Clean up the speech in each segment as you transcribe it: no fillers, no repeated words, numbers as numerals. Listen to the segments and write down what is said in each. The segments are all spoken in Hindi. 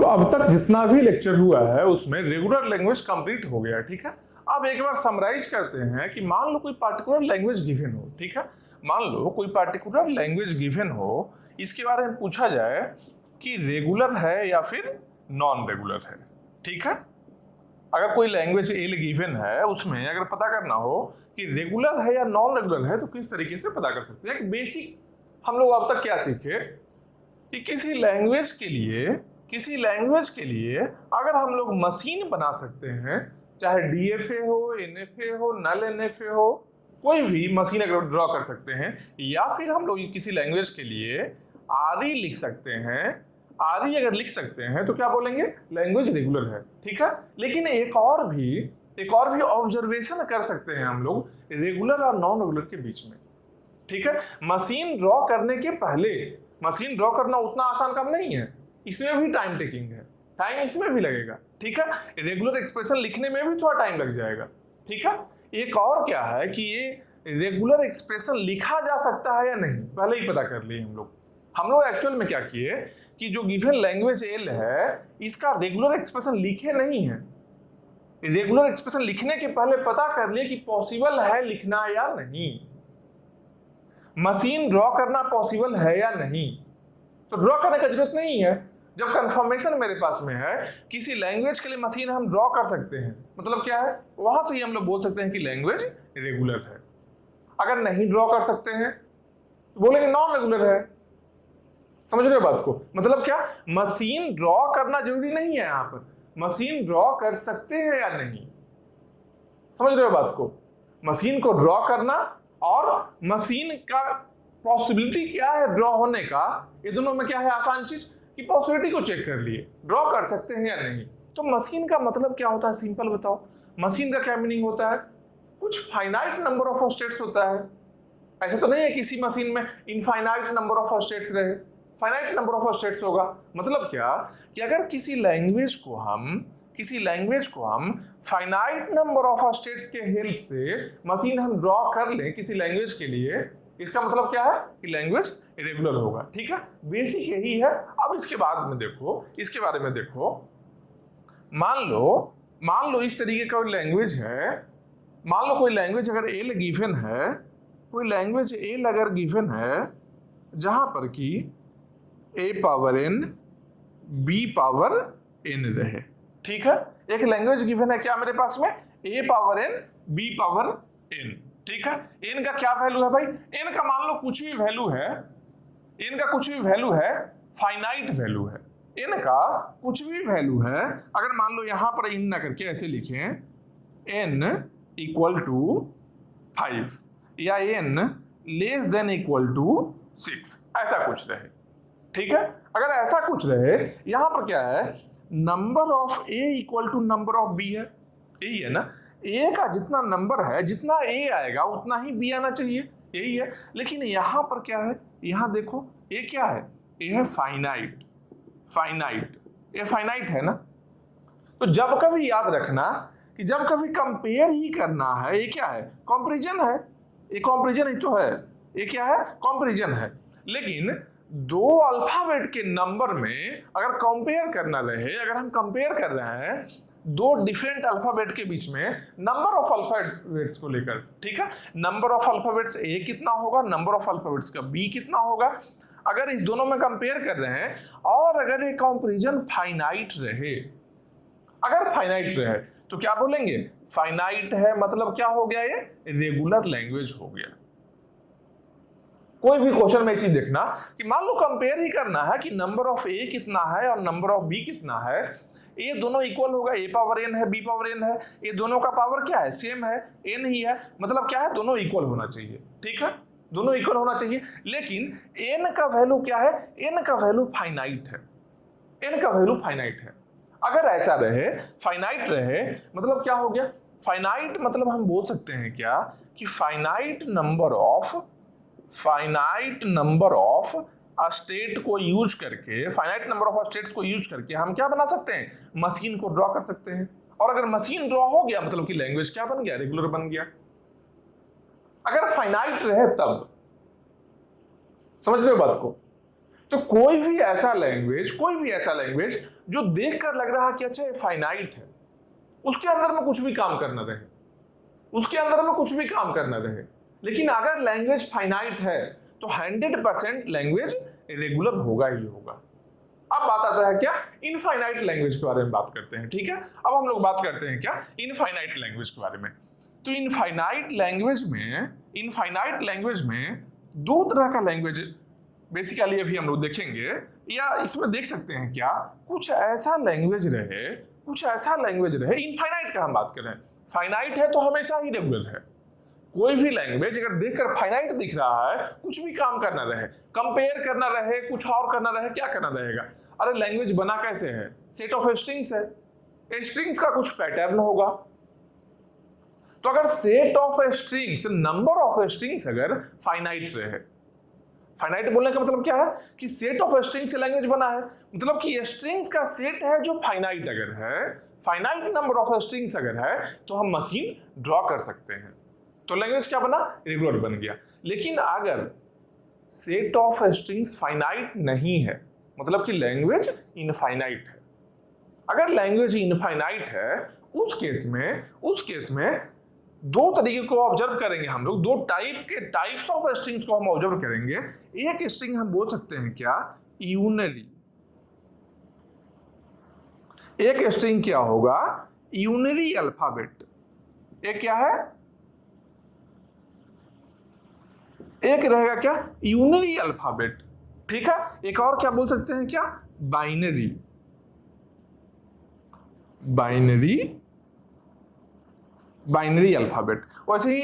तो अब तक जितना भी लेक्चर हुआ है उसमें रेगुलर लैंग्वेज कंप्लीट हो गया, ठीक है। अब एक बार समराइज करते हैं कि मान लो कोई पार्टिकुलर लैंग्वेज गिवन हो, ठीक है। मान लो कोई पार्टिकुलर लैंग्वेज गिवन हो, इसके बारे में पूछा जाए कि रेगुलर है या फिर नॉन रेगुलर है, ठीक है। अगर कोई लैंग्वेज एल गिवन है, उसमें अगर पता करना हो कि रेगुलर है या नॉन रेगुलर है, तो किस तरीके से पता कर सकते हैं। बेसिक हम लोग अब तक क्या सीखे कि किसी लैंग्वेज के लिए अगर हम लोग मशीन बना सकते हैं, चाहे डीएफए हो, एनएफए हो, नल एनएफए हो, कोई भी मशीन अगर ड्रॉ कर सकते हैं, या फिर हम लोग किसी लैंग्वेज के लिए आरई लिख सकते हैं। आरई अगर लिख सकते हैं तो क्या बोलेंगे, लैंग्वेज रेगुलर है, ठीक है। लेकिन एक और भी ऑब्जर्वेशन कर सकते हैं हम लोग रेगुलर और नॉन रेगुलर के बीच में, ठीक है। मशीन ड्रॉ करने के पहले, मशीन ड्रॉ करना उतना आसान काम नहीं है, इसमें भी टाइम टेकिंग है, टाइम इसमें भी लगेगा, ठीक है। रेगुलर एक्सप्रेशन लिखने में भी थोड़ा टाइम लग जाएगा, ठीक है। एक और क्या है कि ये रेगुलर एक्सप्रेशन लिखा जा सकता है या नहीं, पहले ही पता कर लिए हम लोग एक्चुअल में क्या किए कि जो गिवन लैंग्वेज एल है, इसका रेगुलर एक्सप्रेशन लिखे नहीं है। रेगुलर एक्सप्रेशन लिखने के पहले पता कर लिए कि पॉसिबल है लिखना या नहीं, मशीन ड्रॉ करना पॉसिबल है या नहीं। तो ड्रॉ करने की जरूरत नहीं है, जब कंफर्मेशन मेरे पास में है किसी लैंग्वेज के लिए मशीन हम ड्रॉ कर सकते हैं, मतलब क्या है, वहां से ही हम लोग बोल सकते हैं कि लैंग्वेज रेगुलर है। अगर नहीं ड्रॉ कर सकते हैं तो बोलेंगे नॉन रेगुलर है। समझ रहे हो बात को, मतलब क्या, मशीन ड्रॉ करना जरूरी नहीं है, यहां पर मशीन ड्रॉ कर सकते हैं या नहीं, समझ रहे हो बात को। मशीन को ड्रॉ करना और मशीन का पॉसिबिलिटी क्या है ड्रॉ होने का, ये दोनों में क्या है आसान चीज कि पॉसिबिलिटी को चेक कर लिए, ड्रॉ कर सकते हैं या नहीं। तो मशीन का मतलब क्या होता है, सिंपल बताओ। मशीन का क्या मीनिंग होता है, कुछ फाइनाइट नंबर ऑफ स्टेट्स होता है। ऐसा तो नहीं है किसी मशीन में इनफाइनाइट नंबर ऑफ स्टेट्स रहे, फाइनाइट नंबर ऑफ स्टेट्स होगा। मतलब क्या कि अगर किसी लैंग्वेज को हम फाइनाइट नंबर ऑफ स्टेट्स के हेल्प से मशीन हम ड्रॉ कर लें किसी लैंग्वेज के लिए, इसका मतलब क्या है कि लैंग्वेज रेगुलर होगा, ठीक है। बेसिक यही है। अब इसके बाद में देखो, इसके बारे में देखो, मान लो इस तरीके का कोई लैंग्वेज है। मान लो कोई लैंग्वेज अगर एल गिवन है, कोई लैंग्वेज एल अगर गिवन है जहां पर कि a power n b power n रहे, ठीक है। एक लैंग्वेज गिवन है क्या मेरे पास में, a power n b power n, ठीक है। एन का क्या वैल्यू है भाई, एन का मान लो कुछ भी वैल्यू है, एन का कुछ भी वैल्यू है, फाइनाइट वैल्यू है। एन का कुछ भी वैल्यू है, अगर मान लो यहां पर इन ना करके ऐसे लिखें एन इक्वल टू 5 या n less than equal to 6, ऐसा कुछ रहे, ठीक है। अगर ऐसा कुछ रहे, यहां पर क्या है, number of A equal to number of B है, यही है ना। ए का जितना नंबर है, जितना ए आएगा उतना ही बी आना चाहिए, यही है। लेकिन यहां पर क्या है, यहां देखो ए क्या है, ए है फाइनाइट, ये फाइनाइट है ना। तो जब कभी याद रखना कि जब कभी कंपेयर ही करना है, ये क्या है, कंपैरिजन है, ये कंपैरिजन ही तो है, ये क्या है, कंपैरिजन है। लेकिन दो अल्फाबेट के नंबर में अगर कंपेयर करना रहे, अगर हम कंपेयर कर रहे हैं दो डिफरेंट अल्फाबेट के बीच में नंबर ऑफ अल्फाबेट्स को लेकर, ठीक है, नंबर ऑफ अल्फाबेट्स ए कितना होगा, नंबर ऑफ अल्फाबेट्स का बी कितना होगा, अगर इस दोनों में कंपेयर कर रहे हैं और अगर ये कंपैरिजन फाइनाइट रहे, अगर फाइनाइट रहे तो क्या बोलेंगे, फाइनाइट है, मतलब क्या हो गया, ये रेगुलर लैंग्वेज हो गया। कोई भी क्वेश्चन में एक चीज देखना कि मान लो कंपेयर ही करना है कि नंबर ऑफ ए कितना है और नंबर ऑफ बी कितना है, ये दोनों इक्वल होगा, ए पावर एन है, बी पावर एन है, ये दोनों का पावर क्या है, सेम है, एन ही है, मतलब क्या है, दोनों इक्वल होना चाहिए, ठीक है, दोनों इक्वल होना चाहिए। लेकिन एन का वैल्यू क्या है, एन का वैल्यू फाइनाइट है, एन का वैल्यू फाइनाइट है। अगर ऐसा रहे, फाइनाइट रहे, मतलब क्या हो गया, फाइनाइट मतलब हम बोल सकते हैं क्या कि फाइनाइट नंबर ऑफ स्टेट को यूज करके, फाइनाइट नंबर ऑफ स्टेट्स को यूज करके हम क्या बना सकते हैं, मशीन को ड्रॉ कर सकते हैं। और अगर मशीन ड्रॉ हो गया मतलब कि लैंग्वेज क्या बन गया, रेगुलर बन गया। अगर फाइनाइट रहे तब, समझ रहे हो बात को। तो कोई भी ऐसा लैंग्वेज जो देखकर लग रहा है कि अच्छा ये फाइनाइट है, उसके अंदर में कुछ भी काम करना रहे, लेकिन अगर लैंग्वेज फाइनाइट है तो 100% लैंग्वेज इरेगुलर होगा ही होगा। अब बात आता है क्या, इनफाइनाइट लैंग्वेज के बारे में बात करते हैं। ठीक है, अब हम लोग बात करते हैं क्या, इनफाइनाइट लैंग्वेज के बारे में। तो इनफाइनाइट लैंग्वेज में दो तरह का लैंग्वेज बेसिकली अभी हम लोग देखेंगे, या इसमें देख सकते हैं क्या, कुछ ऐसा लैंग्वेज रहे इनफाइनाइट का हम बात करें, फाइनाइट है तो हमेशा ही रेगुलर है। कोई भी लैंग्वेज अगर देखकर फाइनाइट दिख रहा है, कुछ भी काम करना रहे, कंपेयर करना रहे, कुछ और करना रहे, क्या करना रहेगा, अरे लैंग्वेज बना कैसे है, सेट ऑफ स्ट्रिंग्स है, स्ट्रिंग्स का कुछ पैटर्न होगा। तो अगर set of strings, number of strings अगर फाइनाइट रहे, फाइनाइट बोलने का मतलब क्या है कि सेट ऑफ स्ट्रिंग से लैंग्वेज बना है, मतलब कि स्ट्रिंग्स का सेट है जो फाइनाइट अगर है, फाइनाइट नंबर ऑफ स्ट्रिंग्स अगर है, तो हम मशीन ड्रॉ कर सकते हैं, तो लैंग्वेज क्या बना, रेगुलर बन गया। लेकिन अगर सेट ऑफ स्ट्रिंग्स फाइनाइट नहीं है, मतलब कि लैंग्वेज इनफाइनाइट है। अगर लैंग्वेज इनफाइनाइट है, उस केस में दो तरीके को ऑब्जर्व करेंगे हम लोग, दो टाइप्स ऑफ स्ट्रिंग्स को हम ऑब्जर्व करेंगे। एक स्ट्रिंग हम बोल सकते हैं क्या, यूनरी। एक स्ट्रिंग क्या होगा, यूनरी अल्फाबेट। एक क्या है, एक रहेगा क्या, यूनरी अल्फाबेट। ठीक है, एक और क्या बोल सकते हैं क्या, बाइनरी अल्फाबेट। वैसे ही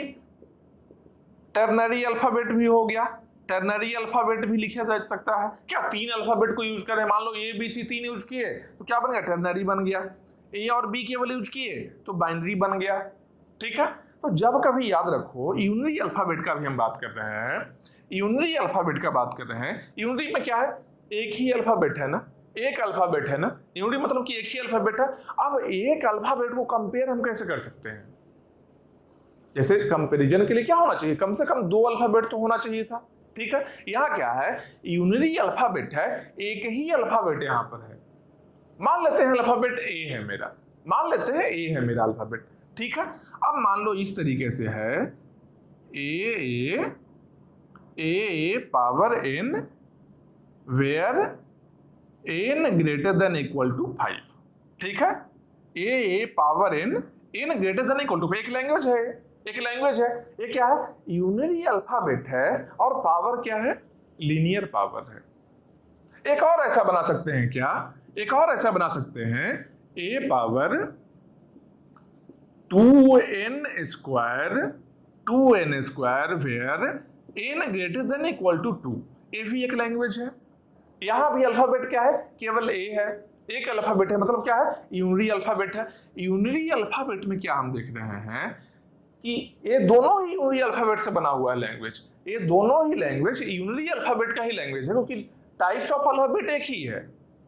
टर्नरी अल्फाबेट भी हो गया, टर्नरी अल्फाबेट भी लिखा जा सकता है क्या, तीन अल्फाबेट को यूज करें, मान लो ए बी सी तीन यूज किए तो क्या बन गया, टर्नरी बन गया। ए और बी केवल यूज किए तो बाइनरी बन गया। ठीक है, तो जब कभी याद रखो, यूनरी अल्फाबेट का भी हम बात कर रहे हैं, यूनरी में क्या है, एक ही अल्फाबेट है ना, एक अल्फाबेट है ना, यूनरी मतलब कि एक ही अल्फाबेट है। अब एक अल्फाबेट को कंपेयर हम कैसे कर सकते हैं, जैसे कंपैरिजन के लिए क्या होना चाहिए, कम से कम दो अल्फाबेट तो होना चाहिए था। ठीक है, यहां क्या है, यूनरी अल्फाबेट है, एक ही अल्फाबेट यहां पर है। मान लेते हैं अल्फाबेट ए है मेरा, अल्फाबेट। ठीक है, अब मान लो इस तरीके से है, a power n where n greater than equal to 5। ठीक है, a power n greater than equal to, एक लैंग्वेज है, ये क्या है, यूनरी अल्फाबेट है, और पावर क्या है, लीनियर पावर है। एक और ऐसा बना सकते हैं क्या, a power 2n square where n greater than equal to 2। ये भी एक लैंग्वेज है। यहां भी अल्फाबेट क्या है, केवल ए है, एक अल्फाबेट है, मतलब क्या है, यूनरी अल्फाबेट है। यूनरी अल्फाबेट में क्या हम देख रहे हैं कि ये दोनों ही यूनरी अल्फाबेट से बना हुआ है लैंग्वेज, ये दोनों ही लैंग्वेज यूनरी अल्फाबेट का ही लैंग्वेज है, क्योंकि टाइप्स ऑफ अल्फाबेट एक ही है।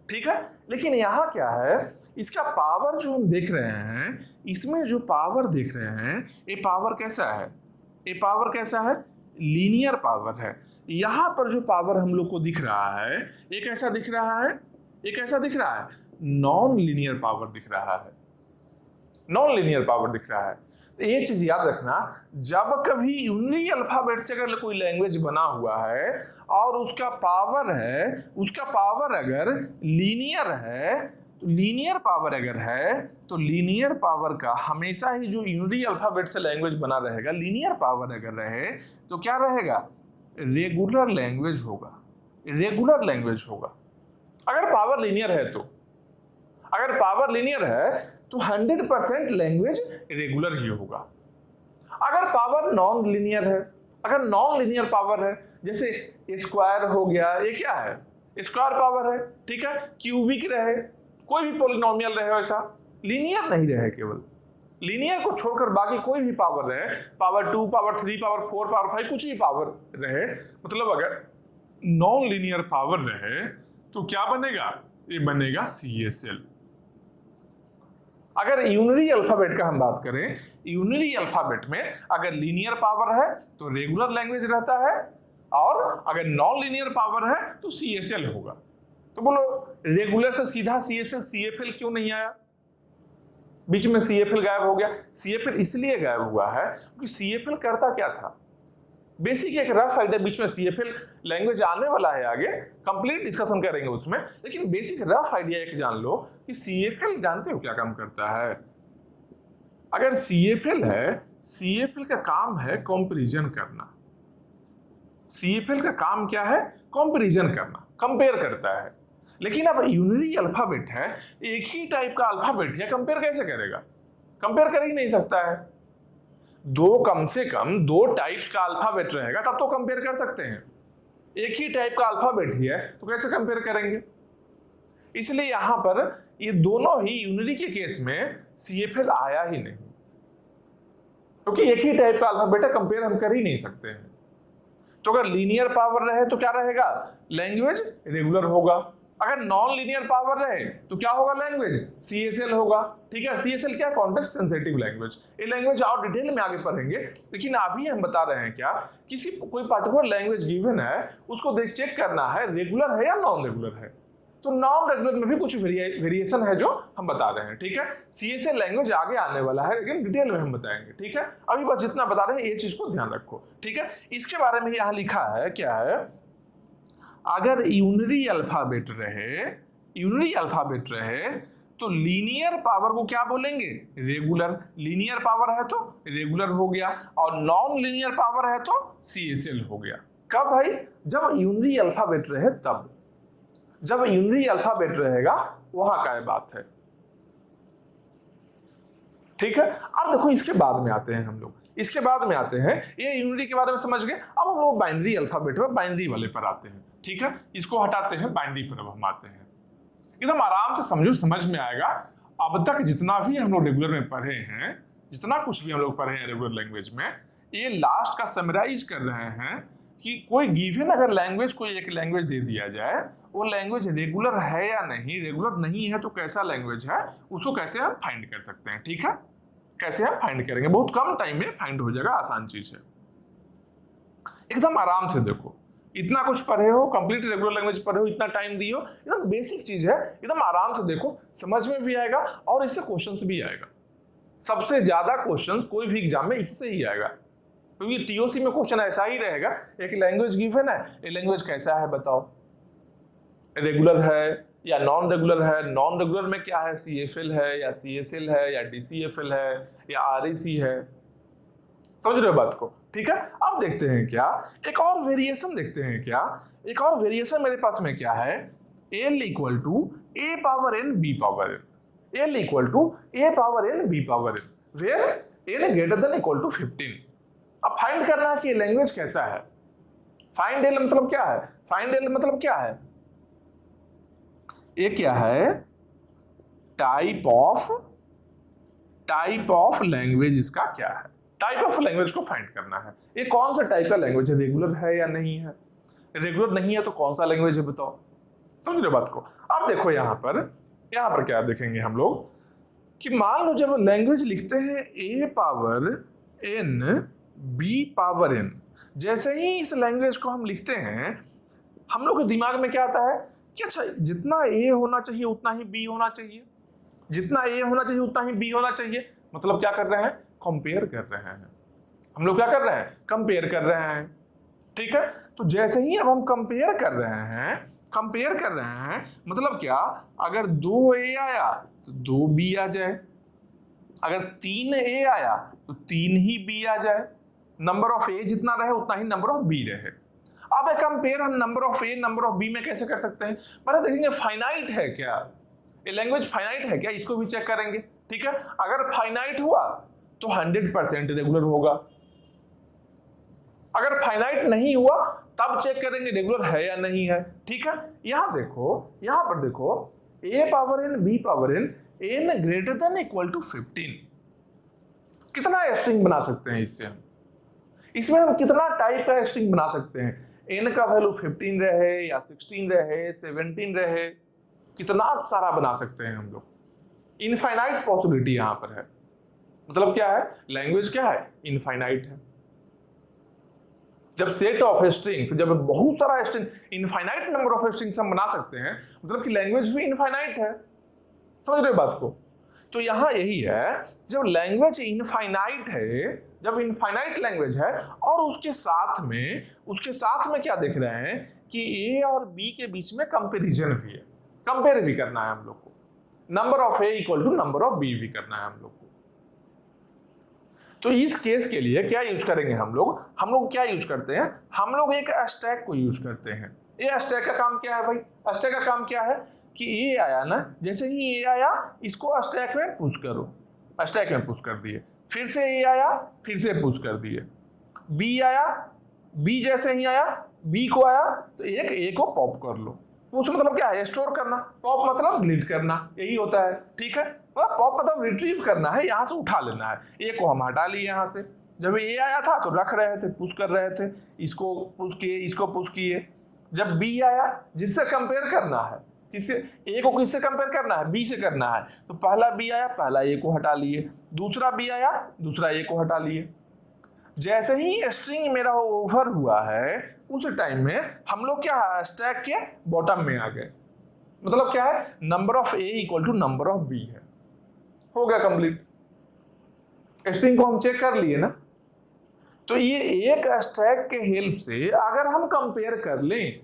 ठीक है, लेकिन यहाँ क्या है, इसका पावर जो हम देख रहे हैं, इसमें जो पावर देख रहे हैं, ये पावर कैसा है, लीनियर पावर है। यहाँ पर जो पावर हम लोग को दिख रहा है, एक ऐसा दिख रहा है, नॉन लीनियर पावर दिख रहा है। तो ये चीज याद रखना, जब कभी यूनरी अल्फाबेट से अगर कोई लैंग्वेज बना हुआ है और उसका पावर अगर लीनियर है, लीनियर पावर का हमेशा ही जो यूनरी अल्फाबेट से लैंग्वेज बना रहेगा, लीनियर पावर अगर रहे तो क्या रहेगा, रेगुलर लैंग्वेज होगा। अगर पावर लीनियर है तो 100% लैंग्वेज रेगुलर ही होगा। अगर पावर नॉन लीनियर पावर है, जैसे स्क्वायर हो गया, ये क्या है, स्क्वायर पावर है। ठीक है, क्यूबिक रहे, कोई भी पॉलिनोमियल रहे, वैसा लीनियर नहीं रहे, केवल लीनियर को छोड़कर बाकी कोई भी पावर रहे, पावर 2, पावर 3, पावर 4, पावर 5, कुछ भी पावर रहे, मतलब अगर नॉन लीनियर पावर रहे तो क्या बनेगा, ये बनेगा CSL। अगर यूनरी अल्फाबेट का हम बात करें, यूनरी अल्फाबेट में अगर लीनियर पावर है तो रेगुलर लैंग्वेज रहता है, और अगर नॉन लीनियर पावर है तो CSL होगा। तो बोलो रेगुलर से सीधा CSL CFL क्यों नहीं आया? बीच में CFL गायब हो गया। CFL इसलिए गायब हुआ है क्योंकि CFL करता क्या था, बेसिक एक रफ आइडिया, बीच में CFL लैंग्वेज आने वाला है, आगे कंप्लीट डिस्कशन करेंगे उसमें, लेकिन बेसिक रफ आइडिया एक जान लो कि CFL जानते हो क्या काम करता है? अगर CFL है, CFL का काम है कंपैरिजन करना। CFL का काम क्या है? कंपैरिजन करना, कंपेयर करता है। लेकिन अब यूनिरी अल्फाबेट है, एक ही टाइप का अल्फाबेट है, कंपेयर कैसे करेगा? कंपेयर कर ही नहीं सकता है। कम से कम दो टाइप का अल्फाबेट रहेगा तब तो कंपेयर कर सकते हैं। एक ही टाइप का अल्फाबेट ही है तो कैसे कंपेयर करेंगे? इसलिए यहां पर ये दोनों ही यूनिरी के केस में CFL आया ही नहीं, क्योंकि एक ही टाइप का अल्फाबेट है, कंपेयर हम कर ही नहीं सकते हैं। तो अगर लीनियर पावर रहे तो क्या रहेगा? लैंग्वेज रेगुलर होगा। अगर नॉन लीनियर पावर रहे तो क्या होगा? लैंग्वेज CSL होगा। ठीक है, CSL क्या? Context sensitive language. ये लैंग्वेज और डिटेल में आगे पढ़ेंगे, लेकिन अभी हम बता रहे हैं क्या, किसी कोई पर्टिकुलर लैंग्वेज गिवन है, उसको देख चेक करना है रेगुलर है या नॉन रेगुलर है। तो नॉन रेगुलर में भी कुछ वेरिएशन है जो हम बता रहे हैं। ठीक है, CSL लैंग्वेज आगे आने वाला है, लेकिन डिटेल में हम बताएंगे। ठीक है, अभी बस जितना बता रहे हैं ये चीज को ध्यान रखो। ठीक है, इसके बारे में यहां लिखा है, क्या है? अगर यूनिरी अल्फाबेट रहे तो लीनियर पावर को क्या बोलेंगे? रेगुलर। लीनियर पावर है तो रेगुलर हो गया, और नॉन लीनियर पावर है तो CSL हो गया। कब भाई? जब यूनिरी अल्फाबेट रहे तब। जब यूनिरी अल्फाबेट रहेगा वहां का बात है। ठीक है, अब देखो इसके बाद में आते हैं हम लोग, इसके बाद में आते हैं, ये यूनिटी के बारे में समझ गए। अब हम लोग बाइनरी अल्फाबेट में बाइनरी वाले पर आते हैं। ठीक है, इसको हटाते हैं, बाइनरी पर हम आते हैं। एकदम आराम से समझो, समझ में आएगा। अब तक जितना भी हम लोग रेगुलर में पढ़े हैं, जितना कुछ भी हम लोग पढ़े हैं रेगुलर लैंग्वेज में, ये लास्ट का समराइज कर रहे हैं कि कोई गिवन अगर लैंग्वेज, कोई एक लैंग्वेज दे दिया जाए, वो लैंग्वेज रेगुलर है या नहीं, रेगुलर नहीं है तो कैसा लैंग्वेज है, उसको कैसे हम फाइंड कर सकते हैं। ठीक है, कैसे हम फाइंड करेंगे? बहुत कम टाइम में फाइंड हो जाएगा, आसान चीज है। एकदम आराम से देखो, इतना कुछ पढ़े हो, कंप्लीट रेगुलर लैंग्वेज पढ़े हो, इतना टाइम दियो, एकदम बेसिक चीज है, एकदम आराम से देखो, समझ में भी आएगा और इससे क्वेश्चंस भी आएगा। सबसे ज्यादा क्वेश्चंस कोई भी एग्जाम में इससे ही आएगा, क्योंकि TOC में क्वेश्चन ऐसा ही रहेगा। एक लैंग्वेज गिवन है, ये लैंग्वेज कैसा है बताओ, रेगुलर है या नॉन रेगुलर है? नॉन रेगुलर में क्या है? CFL है या CSL है या DCFL है या REC है? समझ रहे हो बात को? ठीक है, अब देखते हैं क्या, एक और वेरिएशन देखते हैं क्या। एक और वेरिएशन मेरे पास में क्या है? L equal to A power N B power N। L equal to A power N B power N, where N greater than equal to 15। अब फाइंड करना है कि लैंग्वेज कैसा है। फाइंड L मतलब क्या है? फाइंड L मतलब क्या है? ये क्या है? टाइप ऑफ लैंग्वेज इसका क्या है? टाइप ऑफ लैंग्वेज को फाइंड करना है। ये कौन सा टाइप का लैंग्वेज है, रेगुलर है या नहीं है? रेगुलर नहीं है तो कौन सा लैंग्वेज है बताओ। समझ रहे बात को? अब देखो यहां पर क्या देखेंगे हम लोग कि मान लो जब लैंग्वेज लिखते हैं A power N B power N, जैसे ही इस लैंग्वेज को हम लिखते हैं, हम लोग के दिमाग में क्या आता है कि अच्छा जितना A होना चाहिए उतना ही B होना चाहिए, जितना A होना चाहिए उतना ही B होना चाहिए। मतलब क्या कर रहे हैं? कंपेयर कर रहे हैं। हम लोग क्या कर रहे हैं? कंपेयर कर रहे हैं। ठीक है, तो जैसे ही अब हम कंपेयर कर रहे हैं, मतलब क्या, अगर 2A आया तो 2B आ जाए, अगर 3A आया तो 3 ही B आ जाए। नंबर ऑफ A जितना रहे उतना ही नंबर ऑफ B रहे। अब कंपेयर हम number of A number of B में कैसे कर सकते हैं? पहले देखेंगे फाइनाइट है क्या, ये लैंग्वेज फाइनाइट है क्या, इसको भी चेक करेंगे। ठीक है, अगर फाइनाइट हुआ तो 100% रेगुलर होगा। अगर फाइनाइट नहीं हुआ तब चेक करेंगे रेगुलर है या नहीं है। ठीक है, यहां पर देखो A power N B power N N greater than equal to 15। कितना स्ट्रिंग बना सकते हैं इससे? इसमें हम कितना टाइप का स्ट्रिंग बना सकते हैं? N का वैल्यू 15 रहे या 16 रहे, 17 रहे, कितना सारा बना सकते हैं हम लोग। इनफाइनाइट पॉसिबिलिटी यहां पर है। मतलब क्या है? लैंग्वेज क्या है? इनफाइनाइट है। जब सेट ऑफ स्ट्रिंग्स, जब बहुत सारा string, infinite number of strings हम बना सकते हैं, मतलब कि लैंग्वेज भी इनफाइनाइट है। समझ रहे हो बात को? तो यहां यही है, जब लैंग्वेज इनफाइनाइट है, जब इनफाइनाइट लैंग्वेज है और उसके साथ में क्या देख रहे हैं कि ए और बी के बीच में कंपैरिजन भी है, कंपेयर भी करना है हम लोग को, number of A equal to number of B भी करना है हम लोग को। तो इस केस के लिए क्या यूज करेंगे हम लोग क्या यूज करते हैं, हम लोग एक स्टैक को यूज करते हैं। ये स्टैक का काम क्या है भाई? स्टैक का काम क्या है कि ये आया ना, जैसे ही ये आया इसको स्टैक में पुश करो, स्टैक में पुश कर दिए, फिर से ये आया फिर से पुश कर दिए, बी आया, बी जैसे ही आया बी को आया तो एक ए को पॉप कर लो। पुश मतलब क्या है? स्टोर करना, पॉप मतलब डिलीट करना, यही होता है। ठीक है, मतलब पॉप मतलब रिट्रीव करना है, यहां से उठा लेना है। ए को हम हटा लिए यहां से, जब ए आया था तो रख रहे थे, पुश कर रहे थे, इसको पुश किए, इसको पुश किए। जब बी आया, जिससे कंपेयर करना है, किससे? ए को किससे कंपेयर करना है? बी से करना है, तो पहला बी आया, पहला ए को हटा लिए, दूसरा बी आया, दूसरा ए को हटा लिए। जैसे ही स्ट्रिंग मेरा ओवर हुआ है उस टाइम में हम लोग क्या स्टैक के बॉटम में आ गए। मतलब क्या है? Number of A equal to number of B है। हो गया कंप्लीट। स्ट्रिंग को हम चेक कर लिए ना। तो ये एक स्टैक के हेल्प से अगर हम कंपेयर कर लें,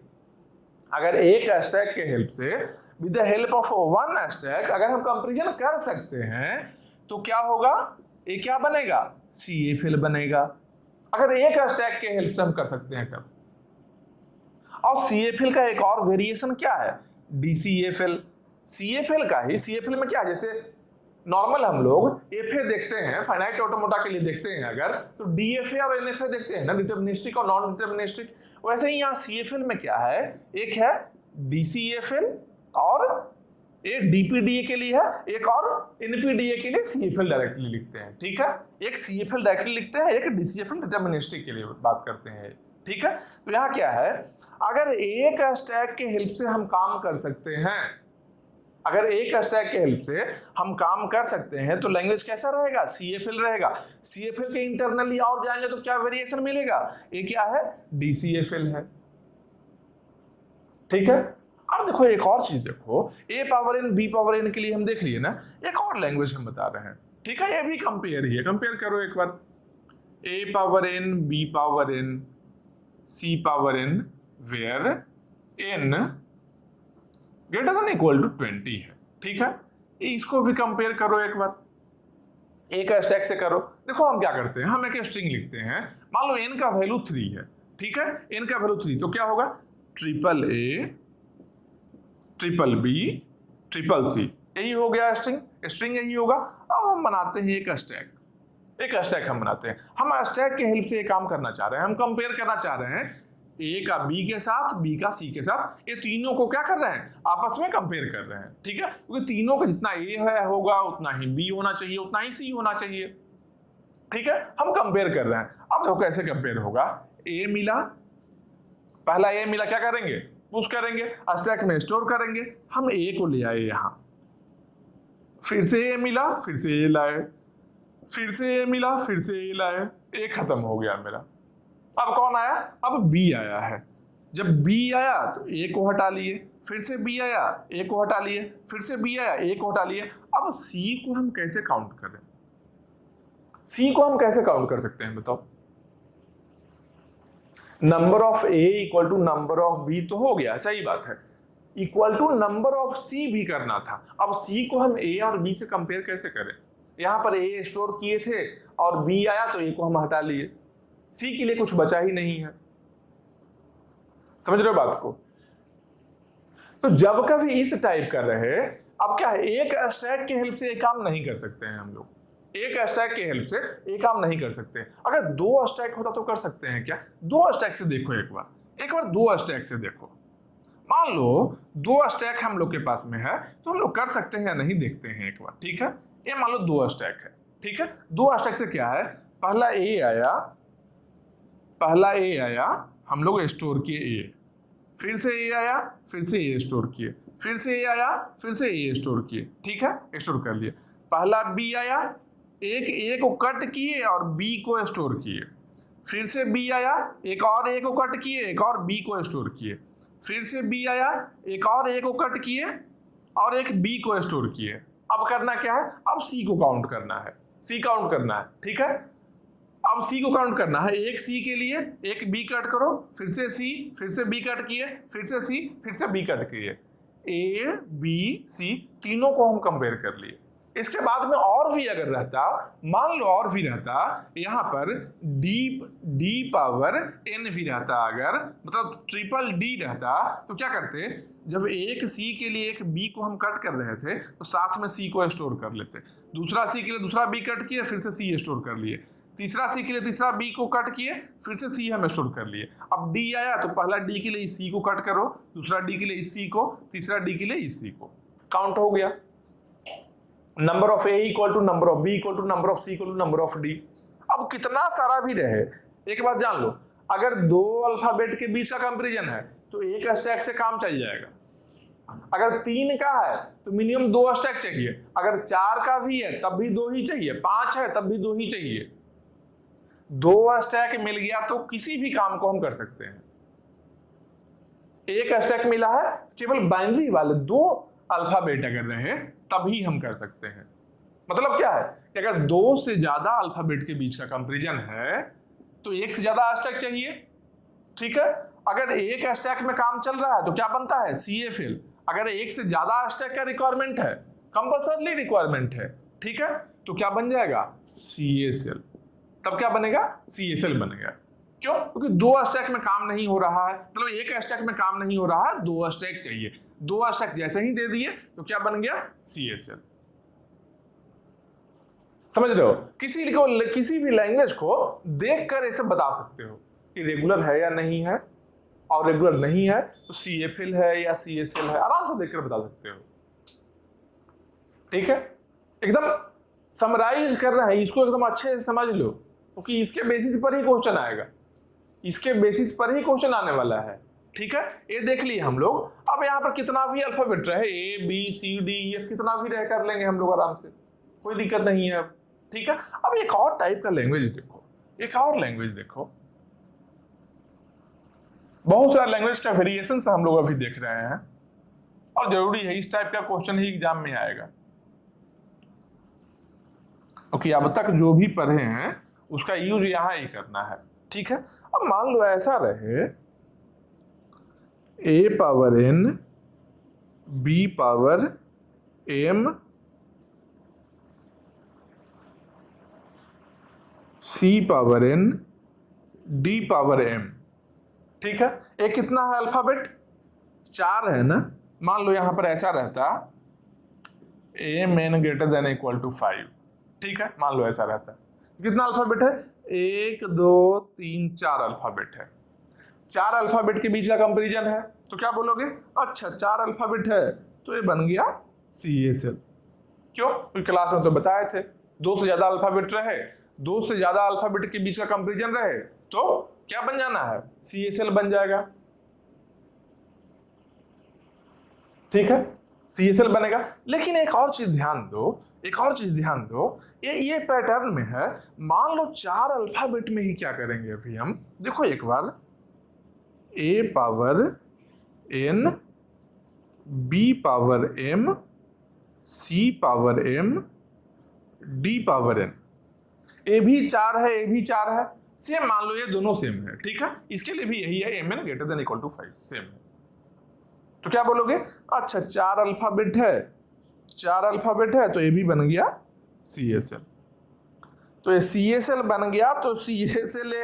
अगर एक स्टैक के हेल्प से with the help of one stack अगर हम कंपैरिजन कर सकते हैं तो क्या होगा? ये क्या बनेगा? CFL बनेगा। अगर एक स्टैक के हेल्प से हम कर सकते हैं तब। और CFL का एक और वेरिएशन क्या है? DCFL। CFL का ही, CFL में क्या है, जैसे नॉर्मल हम लोग FA देखते हैं, फाइनाइट ऑटोमेटा के लिए देखते हैं अगर, तो DFA और NFA देखते हैं ना, डिटरमिनिस्टिक और नॉन डिटरमिनिस्टिक। वैसे ही यहाँ CFL में क्या है? एक है DCFL और एक DPDA के लिए है, एक और NPDA के लिए CFL डायरेक्टली लिखते हैं। ठीक है, एक CFL डायरेक्टली लिखते हैं, एक DCFL डिटरमिनिस्टिक के लिए बात करते हैं। ठीक है, तो यहाँ क्या है, अगर एक स्टैक के हेल्प से हम काम कर सकते हैं, अगर एक स्टैक के हेल्प से हम काम कर सकते हैं तो लैंग्वेज कैसा रहेगा? CFL रहेगा। CFL के इंटरनली और जाएंगे तो क्या वेरिएशन मिलेगा? ये क्या है? DCFL है। ठीक है, अब देखो एक और चीज देखो, A power n B power n के लिए हम देख लिए ना, एक और लैंग्वेज हम बता रहे हैं। ठीक है, ये भी कंपेयर ही है, कंपेयर करो एक बार। A power n B power n C power n where n greater than equal to 20 है। ठीक है, इसको भी कंपेयर करो एक बार, एक स्टैक से करो। देखो हम क्या करते हैं, हम एक स्ट्रिंग लिखते हैं, मान लो n का वैल्यू 3 है। ठीक है, n का वैल्यू 3, तो क्या होगा? Triple A triple B triple C, यही हो गया स्ट्रिंग। स्ट्रिंग यही होगा। अब हम बनाते हैं एक स्टैक, एक स्टैक हम बनाते हैं। हम स्टैक के हेल्प से काम करना चाह रहे हैं, हम कंपेयर करना चाह रहे हैं A का B के साथ, B का C के साथ। ये तीनों को क्या कर रहे हैं? आपस में कंपेयर कर रहे हैं। ठीक है, क्योंकि तीनों का जितना A है होगा उतना ही B होना चाहिए, उतना ही C होना चाहिए। ठीक है, हम कंपेयर कर रहे हैं। अब देखो कैसे कंपेयर होगा। A मिला, पहला A मिला, क्या करेंगे? पुश करेंगे, स्टैक में स्टोर करेंगे। हम A को ले आए यहां, फिर से A मिला, फिर से A लाए, फिर से A मिला, फिर से A लाए, A खत्म हो गया मेरा। अब कौन आया? अब B आया है। जब B आया तो A को हटा लिए, फिर से B आया, A को हटा लिए, फिर से B आया, A को हटा लिए। अब C को हम कैसे काउंट करें? C को हम कैसे काउंट कर सकते हैं बताओ? Number of A equal to number of B तो हो गया, सही बात है। Equal to number of C भी करना था। अब C को हम A और B से कंपेयर कैसे करें? यहां पर A स्टोर किए थे और B आया तो A को हम हटा लिए, C के लिए कुछ बचा ही नहीं है। समझ रहे हो बात को? तो जब कभी इस टाइप कर रहे, अब क्या है, एक स्टैक के हेल्प से एक काम नहीं कर सकते हैं हम लोग, एक स्टैक के हेल्प से एक काम नहीं कर सकते। अगर दो स्टैक होता तो कर सकते हैं क्या? दो स्टैक से देखो एक बार दो स्टैक से देखो। मान लो दो स्टैक हम लोग के पास में है तो हम लोग कर सकते हैं या नहीं देखते हैं एक बार। ठीक है, ये मान लो दो स्टैक है। ठीक है, दो स्टैक से क्या है, पहला ए आया, हम लोग स्टोर किए ए, फिर से ए आया, फिर से ए स्टोर किए, फिर से ए आया, फिर से ए स्टोर किए। ठीक है, स्टोर कर लिए। पहला बी आया, एक ए को कट किए और बी को स्टोर किए, फिर से बी आया, एक और ए को कट किए, एक और बी को स्टोर किए, फिर से बी आया, एक और ए को कट किए और एक बी को स्टोर किए। अब करना क्या है, अब सी को काउंट करना है, सी काउंट करना है, ठीक है। अब सी को काउंट करना है, एक सी के लिए एक बी कट करो, फिर से सी, फिर से बी कट किए, फिर से सी, फिर से बी कट किए, ए बी सी तीनों को हम कंपेयर कर लिए। इसके बाद में और भी अगर रहता, मान लो और भी रहता, यहां पर डी पावर एन भी रहता, अगर मतलब ट्रिपल डी रहता, तो क्या करते, जब एक सी के लिए एक बी को हम कट कर रहे थे तो साथ में सी को स्टोर कर लेते, दूसरा सी के लिए दूसरा बी कट किए, फिर से सी स्टोर कर लिए, तीसरा सी के लिए तीसरा बी को कट किए, फिर से सी हम स्टोर कर लिए। अब डी आया तो पहला डी के लिए इस सी को कट करो, दूसरा डी के लिए इस सी को, तीसरा डी के लिए इस सी को, काउंट हो गया। Number of A equal to number of B equal to number of C equal to number of D. अब कितना सारा भी रहे, एक बात जान लो, अगर दो अल्फाबेट के बीच का कंपैरिजन है तो एक स्टैक से काम चल जाएगा, अगर 3 का है तो मिनिमम 2 स्टैक चाहिए, अगर 4 का भी है तब भी 2 ही चाहिए, 5 है तब भी 2 ही चाहिए। 2 स्टैक मिल गया तो किसी भी काम को हम कर सकते हैं। एक स्टैक मिला है, केवल बाइनरी वाले 2 अल्फाबेट अगर रहे तभी हम कर सकते हैं। मतलब क्या है कि अगर 2 से ज्यादा अल्फाबेट के बीच का कंपैरिजन है तो एक से ज्यादा स्टैक चाहिए, ठीक है। अगर एक स्टैक में काम चल रहा है तो क्या बनता है, CFL। अगर एक से ज्यादा स्टैक का रिक्वायरमेंट है, कंपल्सरी रिक्वायरमेंट है, ठीक है, तो क्या बन जाएगा, CSL। तब क्या बनेगा, CSL बनेगा। क्यों, क्योंकि 2 स्टैक में काम नहीं हो रहा है, मतलब एक स्टैक में काम नहीं हो रहा है, 2 स्टैक चाहिए, 2 स्टैक जैसे ही दे दिए तो क्या बन गया, CSL। समझ रहे हो, किसी भी लैंग्वेज को देखकर ऐसे बता सकते हो कि रेगुलर है या नहीं है, और रेगुलर नहीं है तो CFL है या CSL है, आराम से देखकर बता सकते हो, ठीक है। एकदम समराइज कर रहा है, इसको एकदम अच्छे से समझ लो, क्योंकि इसके बेसिस पर ही क्वेश्चन आएगा, इसके बेसिस पर ही क्वेश्चन आने वाला है, ठीक है। ये देख लिए हम लोग। अब यहाँ पर कितना भी अल्फाबेट रहे, A B C D E F कितना भी रहे कर लेंगे हम लोग आराम से, कोई दिक्कत नहीं है, ठीक है। अब एक और टाइप का लैंग्वेज देखो, एक और लैंग्वेज देखो, बहुत सारे लैंग्वेज का वेरिएशन हम लोग अभी देख रहे हैं, और जरूरी है इस टाइप का क्वेश्चन ही एग्जाम में आएगा, क्योंकि अब तक जो भी पढ़े हैं उसका यूज यहां ही करना है, ठीक है। अब मान लो ऐसा रहे, A power N B power M C power N D power M, ठीक है। एक कितना है अल्फाबेट, 4 है ना। मान लो यहां पर ऐसा रहता M N greater than equal to 5, ठीक है, मान लो ऐसा रहता, कितना अल्फाबेट है, 1 2 3 4 अल्फाबेट है, 4 अल्फाबेट के बीच का कंपैरिजन है, तो क्या बोलोगे, अच्छा 4 अल्फाबेट है तो ये बन गया CSL। क्यों, क्योंकि क्लास में तो बताए थे 2 से ज्यादा अल्फाबेट रहे, 2 से ज्यादा अल्फाबेट के बीच का कंपैरिजन रहे तो क्या बन जाना है, CSL बन जाएगा, ठीक है, CSL बनेगा। लेकिन एक और चीज ध्यान दो, एक और चीज ध्यान दो, ये पैटर्न में है। मान लो 4 अल्फाबेट में ही क्या करेंगे अभी हम, देखो एक बार, A power N B power M C power M D power N, A भी 4 है, A भी 4 है, सेम मान लो ये दोनों सेम है, ठीक है। इसके लिए भी यही है, MN greater than equal to 5 same है, तो क्या बोलोगे, अच्छा 4 अल्फाबेट है, 4 अल्फाबेट है तो ये भी बन गया CSL। तो ये CSL बन गया, तो CSL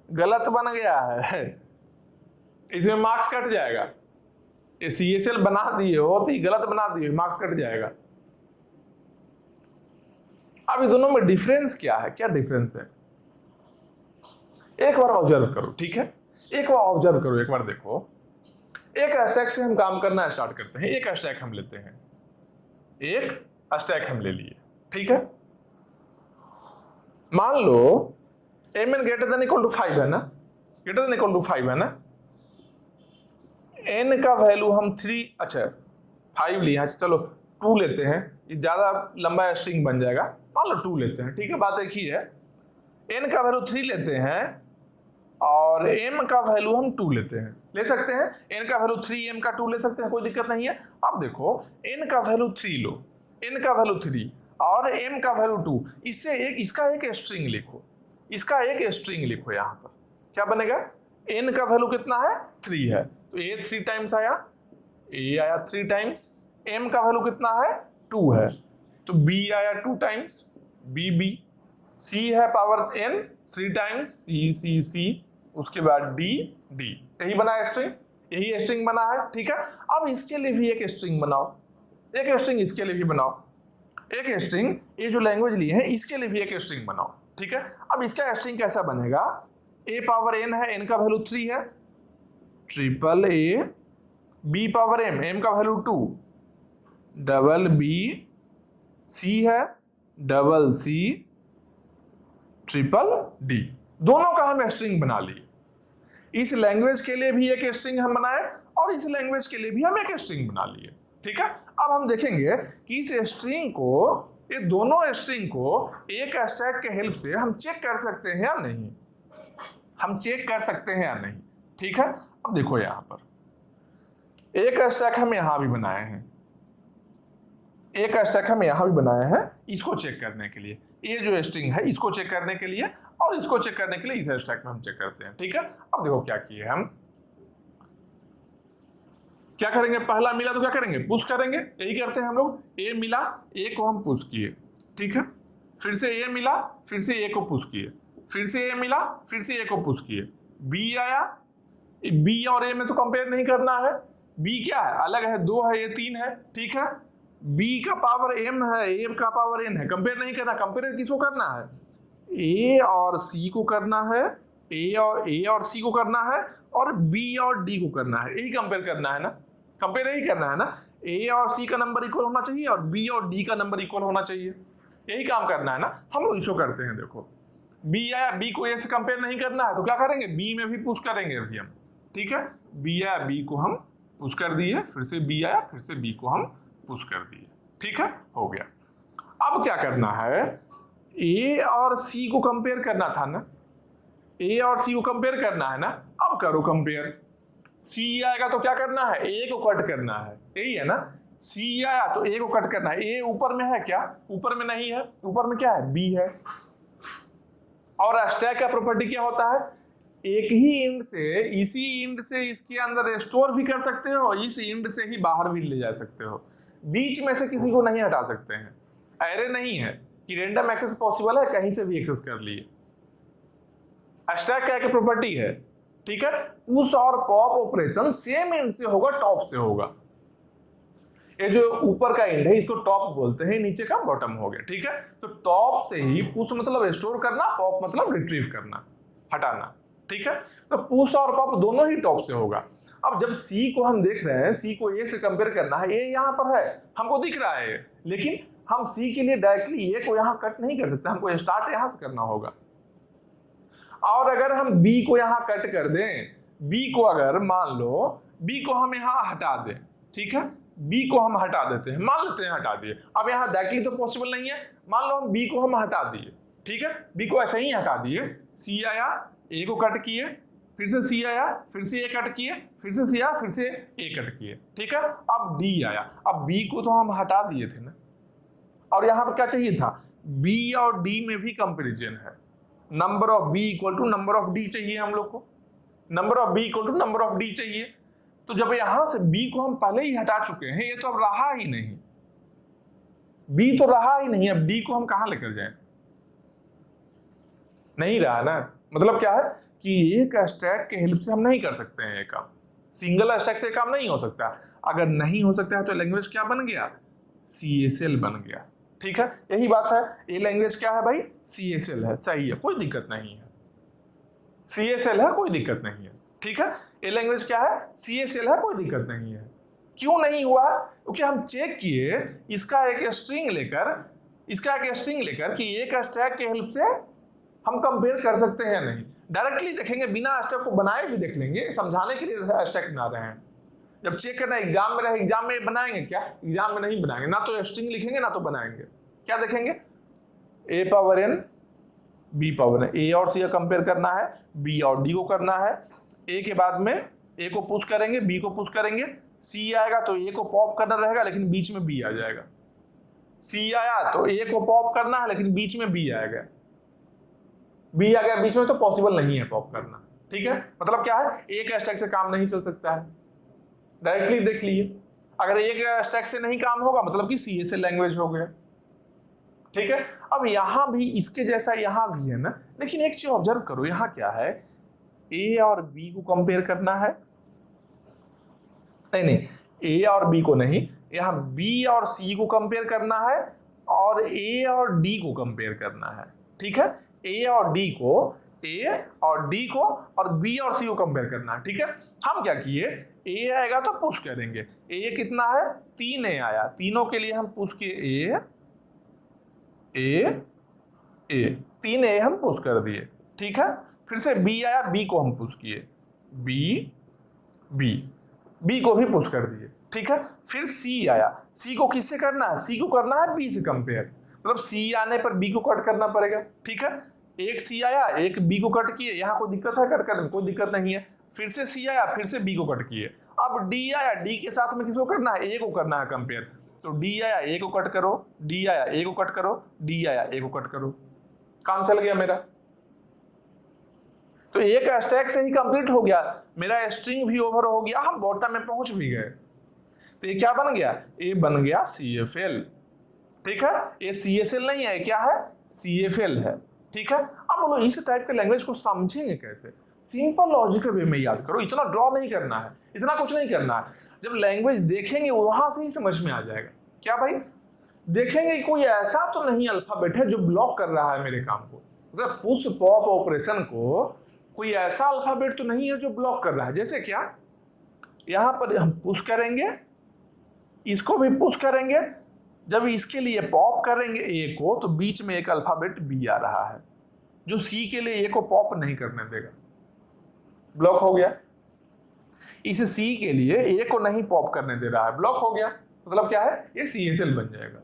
गलत बन गया है, इसमें मार्क्स कट जाएगा। ये CSL बना दिए हो तो ये गलत बना दिए, मार्क्स कट जाएगा। अब इन दोनों में डिफरेंस क्या है, क्या डिफरेंस है, एक बार ऑब्जर्व करो, ठीक है, एक बार ऑब्जर्व करो, एक बार देखो। एक स्टैक से हम काम करना स्टार्ट करते हैं, एक स्टैक हम लेते हैं, एक स्टैक हम ले लिए, ठीक है। मान लो MN greater than equal to 5 है ना, greater than equal to 5 है ना, N का वैल्यू हम 3, अच्छा 5 लिया, चलो 2 लेते हैं, ये ज्यादा लंबा स्ट्रिंग बन जाएगा, मान लो 2 लेते हैं, ठीक है, बात एक ही है। N का वैल्यू 3 लेते हैं और m का वैल्यू हम 2 लेते हैं, ले सकते हैं। n का वैल्यू 3, m का 2 ले सकते हैं, कोई दिक्कत नहीं है। अब देखो n का वैल्यू 3 लो, n का वैल्यू 3 और m का वैल्यू 2, इससे इसका एक स्ट्रिंग लिखो, इसका एक स्ट्रिंग लिखो। यहाँ पर क्या बनेगा, n का वैल्यू कितना है 3 है, तो a 3 टाइम्स आया, a आया 3 टाइम्स, m का वैल्यू कितना है 2 है, तो b आया 2 टाइम्स, b, c है पावर n 3 टाइम्स, c, उसके बाद d, यही बना स्ट्रिंग, यही स्ट्रिंग बना है। ठीक है, अब इसके लिए भी एक स्ट्रिंग बनाओ, एक स्ट्रिंग इसके लिए भी बनाओ, एक स्ट्रिंग ये जो लैंग्वेज ली है इसके लिए भी एक स्ट्रिंग बनाओ। ठीक है, अब इसका स्ट्रिंग कैसा बनेगा, a पावर n है, n का वैल्यू 3 है, triple a, b power m का वैल्यू 2, डबल b, c है, डबल c, ट्रिपल d, दोनों का हम स्ट्रिंग बना लिए। इस लैंग्वेज के लिए भी एक स्ट्रिंग हम बनाए और इस लैंग्वेज के लिए भी हम एक स्ट्रिंग बना लिए। ठीक है, अब हम देखेंगे कि इस स्ट्रिंग को, ये दोनों स्ट्रिंग को एक स्टैक के हेल्प से हम चेक कर सकते हैं या नहीं, हम चेक कर सकते हैं या नहीं। ठीक है, अब देखो यहां पर एक स्टैक हम यहां भी बनाए हैं, एक स्टैक हम यहां भी बनाए हैं इसको चेक करने के लिए, ये जो स्ट्रिंग है इसको चेक करने के लिए और इसको चेक करने के लिए इस स्टैक में हम चेक करते हैं। ठीक है, अब देखो क्या किए हम, क्या करेंगे, पहला मिला तो क्या करेंगे, पुश करेंगे, यही करते हैं हम लोग। ए मिला, ए को हम पुश किए, ठीक है, फिर से ए मिला, फिर से ए को पुश किए, फिर से ए मिला, फिर से ए को पुश किए, बी आया, बी और ए में तो कंपेयर नहीं करना है, बी क्या है अलग है, 2 है, ये 3 है। ठीक है, बी का पावर m है, ए का पावर n है, कंपेयर नहीं करना, कंपेयर किसको करना है, ए और सी को करना है, ए और सी को करना है और बी और डी को करना है, यही कंपेयर करना है ना, कंपेयर यही करना है ना, ए और सी का नंबर इक्वल होना चाहिए और बी और डी का नंबर इक्वल होना चाहिए, यही काम करना है ना, हम लोग इसको करते हैं। देखो बी आया, बी को ए से कंपेयर नहीं करना है तो क्या करेंगे, बी में भी पुश करेंगे अभी हम। ठीक है, बी आया, बी को हम पुश कर दिए, फिर से बी आया, फिर से बी को हम पुश कर दिए। ठीक है, हो गया। अब क्या करना है, ए और सी को कंपेयर करना था ना, ए और सी को कंपेयर करना है ना, अब करो कंपेयर। सी आएगा तो क्या करना है, ए को कट करना है, यही है ना, सी आया तो ए को कट करना है। ए ऊपर में है क्या, ऊपर में नहीं है, ऊपर में क्या है, बी है। और स्टैक का प्रॉपर्टी क्या होता है, एक ही इंड से, इसी इंड से इसके अंदर स्टोर भी कर सकते हो, इस इंड से ही बाहर भी ले जा सकते हो, बीच में से किसी को नहीं हटा सकते हैं। एरे नहीं है कि रैंडम एक्सेस पॉसिबल है, कहीं से भी एक्सेस कर लिए। स्टैक का एक प्रॉपर्टी है। ठीक है, पुश और पॉप ऑपरेशन सेम इंड से होगा, टॉप से होगा। ये जो ऊपर का इंड है इसको टॉप बोलते हैं, नीचे का बॉटम हो गया। ठीक है, तो टॉप से ही पुश मतलब स्टोर करना, पॉप मतलब रिट्रीव करना, हटाना। ठीक है, तो पुश और पॉप दोनों ही टॉप से होगा। अब जब सी को हम देख रहे हैं, सी को ए से कंपेयर करना है, ए यहाँ पर है, हमको दिख रहा है, लेकिन हम सी के लिए डायरेक्टली ए को यहाँ कट नहीं कर सकते, हमको स्टार्ट यहाँ से करना होगा। और अगर हम बी को यहाँ कट कर दें, बी को अगर मान लो बी को हम यहाँ हटा दें, ठीक है, बी को हम हटा देते हैं, मान लेते हैं हटा दिए। अब यहाँ डायरेक्टली तो पॉसिबल नहीं है, मान लो हम बी को हम हटा दिए, ठीक है, बी को ऐसे ही हटा दिए, सी आया, ए को कट किए, फिर से सी आया, फिर से ए कट किए, फिर से सी आया, फिर से ए कट किए। ठीक है, अब डी आया, अब बी को तो हम हटा दिए थे ना, और यहाँ पर क्या चाहिए था, बी और डी में भी कंपेरिजन है, number of B equal to number of D चाहिए हम लोग को, number of B equal to number of D चाहिए। तो जब यहां से बी को हम पहले ही हटा चुके हैं, ये तो अब रहा ही नहीं, बी तो रहा ही नहीं, अब डी को हम कहां लेकर जाएं, नहीं रहा ना। मतलब क्या है कि एक स्टैक के हेल्प से हम नहीं कर सकते हैं ये काम, सिंगल स्टैक से काम नहीं हो सकता। अगर नहीं हो सकता है तो लैंग्वेज क्या बन गया, CSL बन गया। ठीक है, यही बात है, ये लैंग्वेज क्या है भाई, CSL है, सही है, कोई दिक्कत नहीं है, CSL है, कोई दिक्कत नहीं है। ठीक है, ये लैंग्वेज क्या है, CSL है, कोई दिक्कत नहीं है। क्यों नहीं हुआ, क्योंकि हम चेक किए इसका एक स्ट्रिंग लेकर कि एक स्टैक के हेल्प से हम कंपेयर कर सकते हैं नहीं, डायरेक्टली देखेंगे, बिना स्टैक को बनाए भी देख लेंगे, समझाने के लिए स्टैक बना रहे हैं। जब चेक करना एग्जाम में रहे, एग्जाम में बनाएंगे क्या, एग्जाम में नहीं बनाएंगे, ना तो स्ट्रिंग लिखेंगे ना तो बनाएंगे। क्या देखेंगे, a power n B power है, ए और सी का कंपेयर करना है, बी और डी को करना है। ए के बाद में ए को पुश करेंगे, बी को पुश करेंगे, सी आएगा तो ए को पॉप करना रहेगा लेकिन बीच में बी आ जाएगा। सी आया तो ए को पॉप करना है लेकिन बीच में बी आएगा, बी आ गया बीच में तो पॉसिबल नहीं है पॉप करना। ठीक है, मतलब क्या है, एक स्टैक से काम नहीं चल सकता है। डायरेक्टली देख लिए, अगर एक स्टैक से नहीं काम होगा मतलब कि CSL लैंग्वेज हो गया। ठीक है, अब यहां भी इसके जैसा यहां भी है ना, लेकिन एक चीज ऑब्जर्व करो, यहां क्या है, ए और बी को कंपेयर करना है, नहीं ए और बी को नहीं, यहां बी और सी को कंपेयर करना है और ए और डी को कंपेयर करना है। ठीक है, ए और डी को और बी और सी को कंपेयर करना है। ठीक है, हम क्या किए, ए आएगा तो पुश करेंगे, ए कितना है 3 ए आया, तीनों के लिए हम पुश किए ए 3 ए हम पुश कर दिए। ठीक है, फिर से बी आया, बी को हम पुश किए, बी को भी पुश कर दिए। ठीक है, फिर सी आया, सी को किससे करना है, सी को करना है बी से कंपेयर, मतलब सी आने पर बी को कट करना पड़ेगा। ठीक है, एक सी आया, एक बी को कट किए, यहां कोई दिक्कत है कट करने में, कोई दिक्कत नहीं है। फिर से सी आया, फिर से बी को कट किए, अब डी आया, डी के साथ में किसको करना है, ए को करना है कंपेयर, तो डी आया ए को कट करो, डी आया ए को कट करो, डी आया ए को कट करो, काम चल गया मेरा। तो एक स्टैक से ही कंप्लीट हो गया, मेरा स्ट्रिंग भी ओवर हो गया, हम बॉटम में पहुंच भी गए। तो ये क्या बन गया, ए बन गया CFL। ठीक है, ये CSL नहीं है, क्या है, CFL है। ठीक है, अब बोलो इस टाइप के लैंग्वेज को समझेंगे कैसे, सिंपल लॉजिकल वे में याद करो, इतना ड्रॉ नहीं करना है, इतना कुछ नहीं करना है, जब लैंग्वेज देखेंगे वहां से ही समझ में आ जाएगा। क्या भाई, देखेंगे कोई ऐसा तो नहीं अल्फाबेट है जो ब्लॉक कर रहा है मेरे काम को, मतलब पुश पॉप ऑपरेशन को कोई ऐसा अल्फाबेट तो नहीं है जो ब्लॉक कर रहा है। जैसे क्या, यहां पर हम पुश करेंगे, इसको भी पुश करेंगे, जब इसके लिए पॉप करेंगे ए को तो बीच में एक अल्फाबेट बी आ रहा है जो सी के लिए ए को पॉप नहीं करने देगा, ब्लॉक हो गया। इस सी के लिए ए को नहीं पॉप करने दे रहा है, ब्लॉक हो गया, मतलब क्या है, ये CSL बन जाएगा।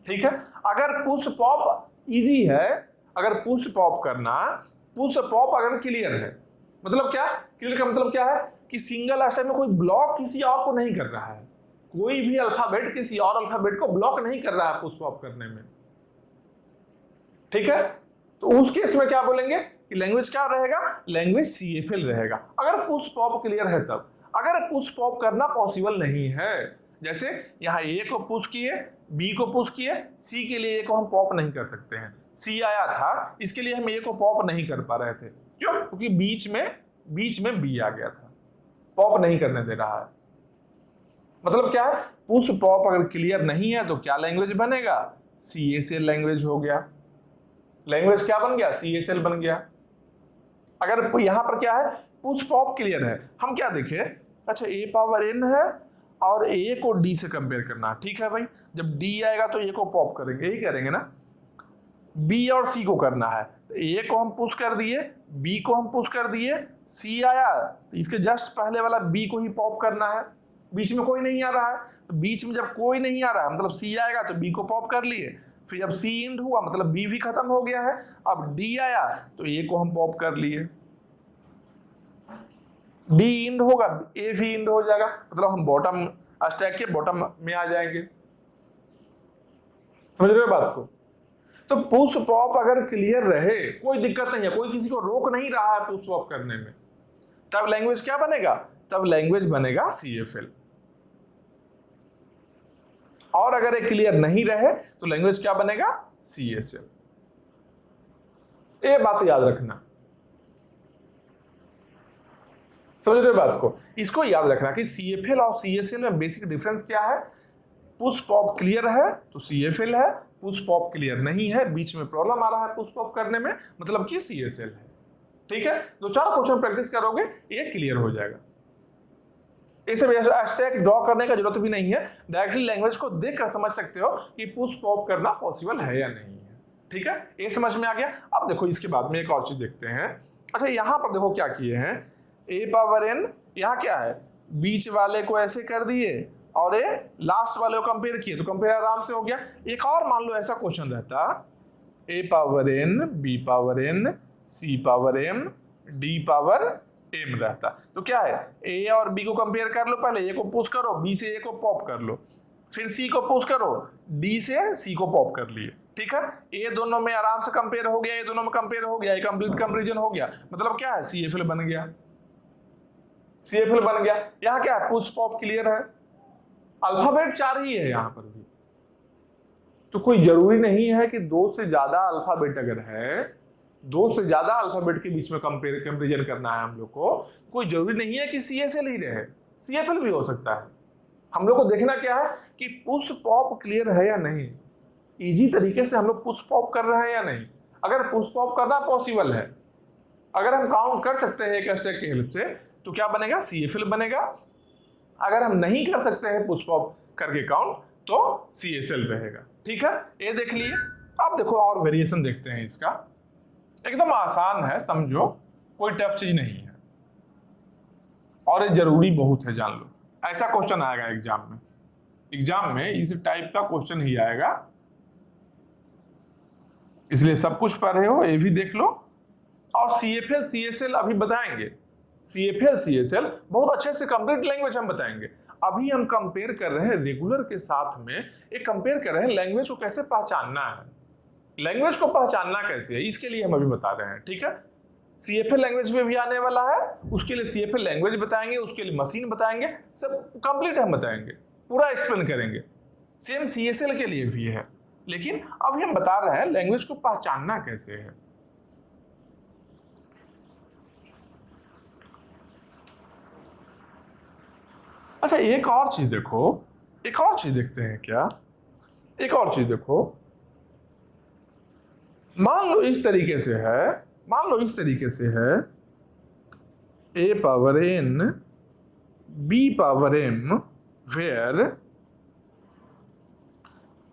ठीक है, अगर पुश पॉप इजी है, अगर पुश पॉप करना, पुश पॉप अगर क्लियर है, मतलब क्या, क्लियर का मतलब क्या है कि सिंगल स्टेप में कोई ब्लॉक किसी और को नहीं कर रहा है, कोई भी अल्फाबेट किसी और अल्फाबेट को ब्लॉक नहीं कर रहा है पुश पॉप करने में। ठीक है, तो उस केस में क्या बोलेंगे कि लैंग्वेज क्या रहेगा, लैंग्वेज CFL रहेगा, अगर पुश पॉप क्लियर है तब। अगर पुश पॉप करना पॉसिबल नहीं है, जैसे यहाँ ए को पुश किए, बी को पुश किए, सी के लिए ए को हम पॉप नहीं कर सकते हैं, सी आया था इसके लिए हम ए को पॉप नहीं कर पा रहे थे, क्यों, क्योंकि बीच में बी आ गया था, पॉप नहीं करने दे रहा है। मतलब क्या है, पुश पॉप अगर क्लियर नहीं है तो क्या लैंग्वेज बनेगा, CSL लैंग्वेज हो गया। लैंग्वेज क्या बन गया, CSL बन गया। अगर यहां पर क्या है, पुश पॉप क्लियर है, हम क्या देखें, अच्छा A पावर n है और A को D से कंपेयर करना, ठीक है भाई, जब D आएगा तो A को पॉप करेंगे, यही करेंगे ना। B और C को करना है, तो A को हम पुश कर दिए, B को हम पुश कर दिए, C आया तो इसके जस्ट पहले वाला B को ही पॉप करना है, बीच में कोई नहीं आ रहा है, तो बीच में जब कोई नहीं आ रहा है मतलब C आएगा तो B को पॉप कर लिए, फिर जब C इंड हुआ मतलब B भी खत्म हो गया है, अब D आया तो A को हम पॉप कर लिए, D इंड होगा A भी इंड हो जाएगा, मतलब हम बॉटम स्टैक के बॉटम में आ जाएंगे। समझ रहे हो बात को। तो पुश पॉप अगर क्लियर रहे कोई दिक्कत नहीं है, कोई किसी को रोक नहीं रहा है पुश पॉप करने में, तब लैंग्वेज क्या बनेगा, तब लैंग्वेज बनेगा CFL। और अगर ये क्लियर नहीं रहे तो लैंग्वेज क्या बनेगा, CSL। ये बात याद रखना, समझ रहे बात को, इसको याद रखना कि CFL और CSL में बेसिक डिफरेंस क्या है। पुश पॉप क्लियर है तो CFL है, पुश पॉप क्लियर नहीं है, बीच में प्रॉब्लम आ रहा है पुश पॉप करने में, मतलब कि CSL है। ठीक है, दो चार क्वेश्चन प्रैक्टिस करोगे ये क्लियर हो जाएगा। इसे स्टैक ड्रॉ करने का जरूरत भी नहीं है, डायरेक्टली लैंग्वेज को देखकर समझ सकते हो कि पुश पॉप करना पॉसिबल है या नहीं है। ठीक है, ये समझ में आ गया। अब देखो इसके बाद में एक और चीज देखते हैं। अच्छा यहां पर देखो क्या किए हैं, A पावर n, यहाँ क्या है, बीच वाले को ऐसे कर दिए और ये लास्ट वाले को कंपेयर किए, तो कंपेयर आराम से हो गया। एक और मान लो ऐसा क्वेश्चन रहता a power n, b power n, c power m, d power m रहता। तो क्या है, ए और बी को कंपेयर कर लो, पहले ए को पुश करो, बी से ए को पॉप कर लो, फिर सी को पुश करो, डी से सी को पॉप कर लिए। ठीक है, ये दोनों में आराम से कंपेयर हो गया, ये दोनों में कंपेयर हो गया, ये कंप्लीट कंपैरिजन हो गया। मतलब क्या है, CFL बन गया, CFL बन गया। यहाँ क्या है, पुश पॉप क्लियर है। अल्फाबेट 4 ही है यहाँ पर भी, तो कोई जरूरी नहीं है कि 2 से ज्यादा अल्फाबेट अगर है, 2 से ज्यादा अल्फाबेट के बीच में कंपेरिजन करना है हम लोग को, कोई जरूरी नहीं है कि CSL ही रहे, CFL भी हो सकता है। हम लोग को देखना क्या है कि पुश पॉप क्लियर है या नहीं, इजी तरीके से हम लोग पुश पॉप कर रहे हैं या नहीं। अगर पुश पॉप करना पॉसिबल है, अगर हम काउंट कर सकते हैं एक स्टैक की हेल्प से, तो क्या बनेगा, CFL बनेगा। अगर हम नहीं कर सकते हैं पुश पॉप करके काउंट, तो CSL रहेगा। ठीक है, ये देख लिए। अब देखो और वेरिएशन देखते हैं इसका, एकदम आसान है, समझो, कोई टफ चीज नहीं है और ये जरूरी बहुत है, जान लो। ऐसा क्वेश्चन आएगा एग्जाम में इस टाइप का क्वेश्चन ही आएगा, इसलिए सब कुछ पढ़ रहे हो, ये भी देख लो। और CFL CSL अभी बताएंगे, CFL CSL बहुत अच्छे से कंप्लीट लैंग्वेज हम बताएंगे। अभी हम कंपेयर कर रहे हैं रेगुलर के साथ में, एक कंपेयर कर रहे हैं लैंग्वेज को कैसे पहचानना है, लैंग्वेज को पहचानना कैसे है, इसके लिए हम अभी बता रहे हैं। ठीक है, CFL लैंग्वेज में भी आने वाला है, उसके लिए CFL लैंग्वेज बताएंगे, उसके लिए मशीन बताएंगे, सब कंप्लीट हम बताएंगे, पूरा एक्सप्लेन करेंगे। सेम CSL के लिए भी है, लेकिन अभी हम बता रहे हैं लैंग्वेज को पहचानना कैसे है। अच्छा, एक और चीज देखो, एक और चीज देखते हैं क्या, एक और चीज देखो। मान लो इस तरीके से है, मान लो इस तरीके से है, a power n b power m where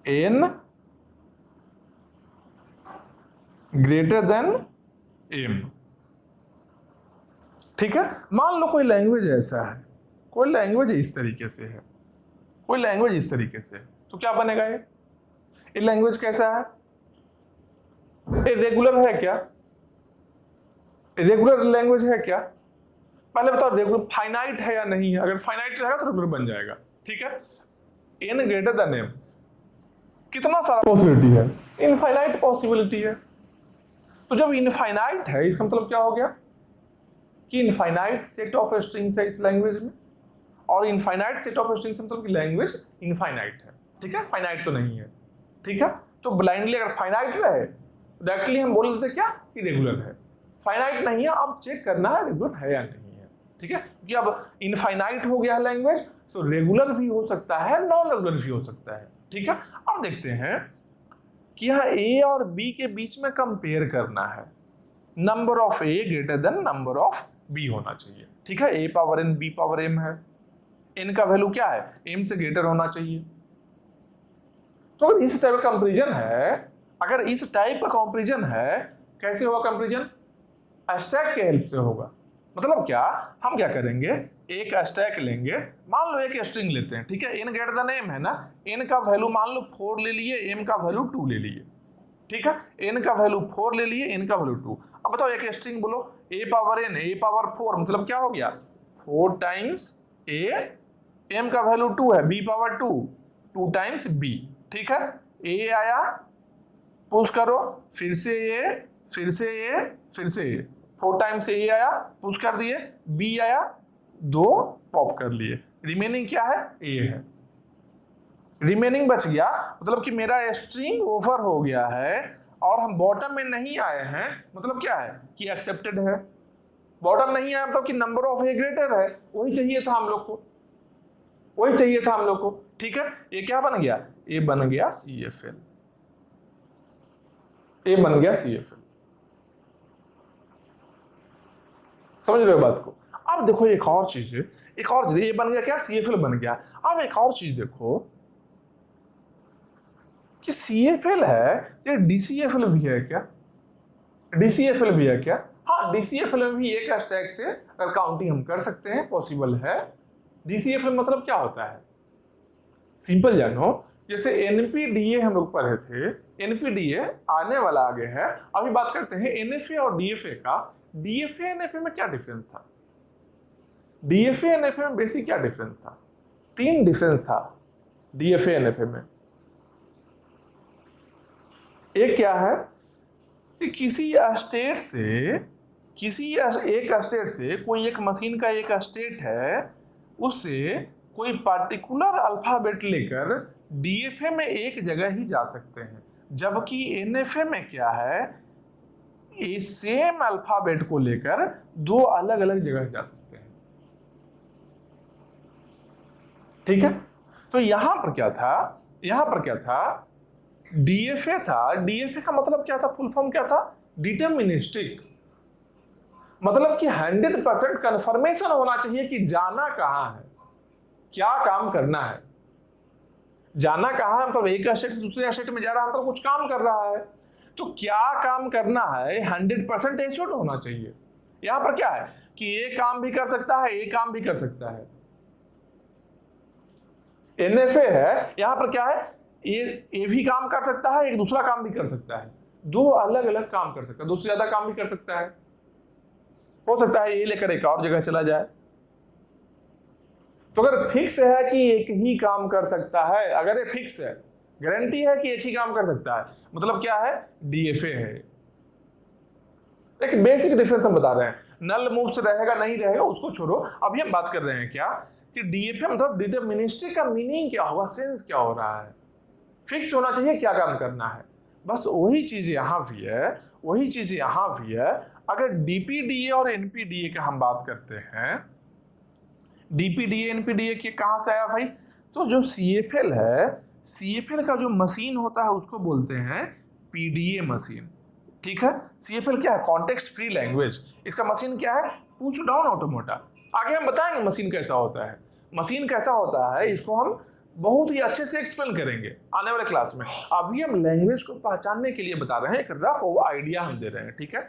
n greater than m. ठीक है, मान लो कोई लैंग्वेज ऐसा है, कोई लैंग्वेज इस तरीके से है, कोई लैंग्वेज इस तरीके से, तो क्या बनेगा ये लैंग्वेज कैसा है, ये रेगुलर है क्या, रेगुलर लैंग्वेज है क्या, पहले बताओ रेगुलर फाइनाइट है या नहीं है। अगर फाइनाइट रहेगा तो रेगुलर बन जाएगा। ठीक है, एन ग्रेटर देन एम, कितना सारा पॉसिबिलिटी है, इनफाइनाइट पॉसिबिलिटी है। तो जब इनफाइनाइट है, इसका मतलब क्या हो गया कि इनफाइनाइट सेट ऑफ स्ट्रिंग्स है इस लैंग्वेज में, और इनफाइनाइट सेट ऑफ स्ट्रिंग्स मतलब कि लैंग्वेज इनफाइनाइट है। ठीक है, फाइनाइट तो नहीं है। ठीक है, तो ब्लाइंडली अगर फाइनाइट रहे, डायरेक्टली हम बोल देते क्या कि रेगुलर है। फाइनाइट नहीं है, अब चेक करना है रेगुलर है या नहीं है। ठीक है, क्योंकि अब इनफाइनाइट हो गया है लैंग्वेज, तो रेगुलर भी हो सकता है, नॉन रेगुलर भी हो सकता है। ठीक है, अब देखते हैं कि यहाँ ए और बी के बीच में कंपेयर करना है, number of a greater than number of b होना चाहिए। ठीक है, a power n b power m है, एन का वैल्यू क्या है, एम से ग्रेटर होना चाहिए। तो अगर इस टाइप का कंपैरिजन है, अगर इस टाइप का कंपैरिजन है, कैसे होगा कंपैरिजन, स्टैक के हेल्प से होगा। मतलब क्या, हम क्या करेंगे, एक स्टैक लेंगे, मान लो एक स्ट्रिंग लेते हैं। ठीक है, एन ग्रेटर देन एम है ना, एन का वैल्यू मान लो 4 ले लिए, एम का वैल्यू 2 ले लिए। ठीक है, एन का वैल्यू 4 ले लिए, एन का वैल्यू 2। अब बताओ एक स्ट्रिंग बोलो, ए पावर एन ए पावर 4, मतलब क्या हो गया, 4 टाइम्स ए, एम का वैल्यू 2 है, बी पावर 2, 2 टाइम्स बी। ठीक है, ए आया, पुश करो, फिर से ए, फिर से ए, फिर से ए, 4 टाइम्स ए आया, पुश कर दिए, बी आया, 2 पॉप कर लिए, रिमेनिंग क्या है, ए है। रिमेनिंग बच गया, मतलब कि मेरा स्ट्रिंग ओवर हो गया है और हम बॉटम में नहीं आए हैं, मतलब क्या है कि एक्सेप्टेड है। बॉटम नहीं आया मतलब कि नंबर ऑफ ए ग्रेटर है, वही चाहिए था हम लोग को, वही चाहिए था हम लोग को। ठीक है, ये क्या बन गया, ये बन गया CFL, ये बन गया CFL। समझ रहे हो बात को। अब देखो एक और चीज है, एक और चीज, ये बन गया क्या, CFL बन गया। अब एक और चीज देखो कि CFL है, ये DCFL भी है क्या, DCFL भी है क्या। हाँ, DCFL में भी एक स्टैक से अगर काउंटिंग हम कर सकते हैं, पॉसिबल है। DCFL मतलब क्या होता है, सिंपल जानो, जैसे एनपीडीए हम लोग पढ़े थे, एनपीडीए आने वाला आगे है। अभी बात करते हैं एनएफए और डीएफए का। डीएफए एनएफए में क्या डिफरेंस था? डीएफए एनएफए में बेसिक क्या डिफरेंस था? 3 डिफरेंस था डीएफए एनएफए में। एक क्या है कि किसी स्टेट से, किसी एक स्टेट से, कोई एक मशीन का एक स्टेट है, उससे कोई पार्टिकुलर अल्फाबेट लेकर डीएफए में एक जगह ही जा सकते हैं, जबकि एनएफए में क्या है, ये सेम अल्फाबेट को लेकर 2 अलग अलग जगह जा सकते हैं। ठीक है, तो यहां पर क्या था, यहां पर क्या था, डीएफए था। डीएफए का मतलब क्या था, फुल फॉर्म क्या था? डिटरमिनिस्टिक। मतलब कि 100% कंफर्मेशन होना चाहिए कि जाना कहां है, क्या काम करना है। जाना कहां है मतलब एक स्टेट से दूसरे स्टेट में जा रहा है, मतलब कुछ काम कर रहा है। तो क्या काम करना है 100% एश्योर्ड होना चाहिए। यहां पर क्या है कि ये काम भी कर सकता है, ये काम भी कर सकता है। एनएफए है, यहां पर क्या है, ये भी काम कर सकता है, एक दूसरा काम भी कर सकता है, 2 अलग अलग काम कर सकता है, 2 से ज्यादा काम भी कर सकता है। हो सकता है ये लेकर एक और जगह चला जाए। तो अगर फिक्स है कि एक ही काम कर सकता है, अगर ये फिक्स है, गारंटी है कि एक ही काम कर सकता है, मतलब क्या है, डीएफए है। एक बेसिक डिफरेंस हम बता रहे हैं। नल मूव्स रहेगा नहीं रहेगा उसको छोड़ो, अभी हम बात कर रहे हैं क्या कि डीएफए मतलब डिटरमिनिस्टिक का मीनिंग क्या होगा, सेंस क्या हो रहा है, फिक्स होना चाहिए क्या काम करना है। बस वही चीज यहां भी है, वही चीज यहां भी है। अगर डीपीडीए और एनपीडीए का हम बात करते हैं, डीपीडीए एनपीडीए के कहां से आया भाई, तो जो सीएफएल है, सीएफएल का जो मशीन होता है उसको बोलते हैं पीडीए मशीन। ठीक है, सीएफएल क्या है, कॉन्टेक्स्ट फ्री लैंग्वेज। इसका मशीन क्या है, पुश डाउन ऑटोमेटा। आगे हम बताएंगे मशीन कैसा होता है, मशीन कैसा होता है इसको हम बहुत ही अच्छे से एक्सप्लेन करेंगे आने वाले क्लास में। अभी हम लैंग्वेज को पहचानने के लिए बता रहे हैं, एक रफ आइडिया हम दे रहे हैं। ठीक है,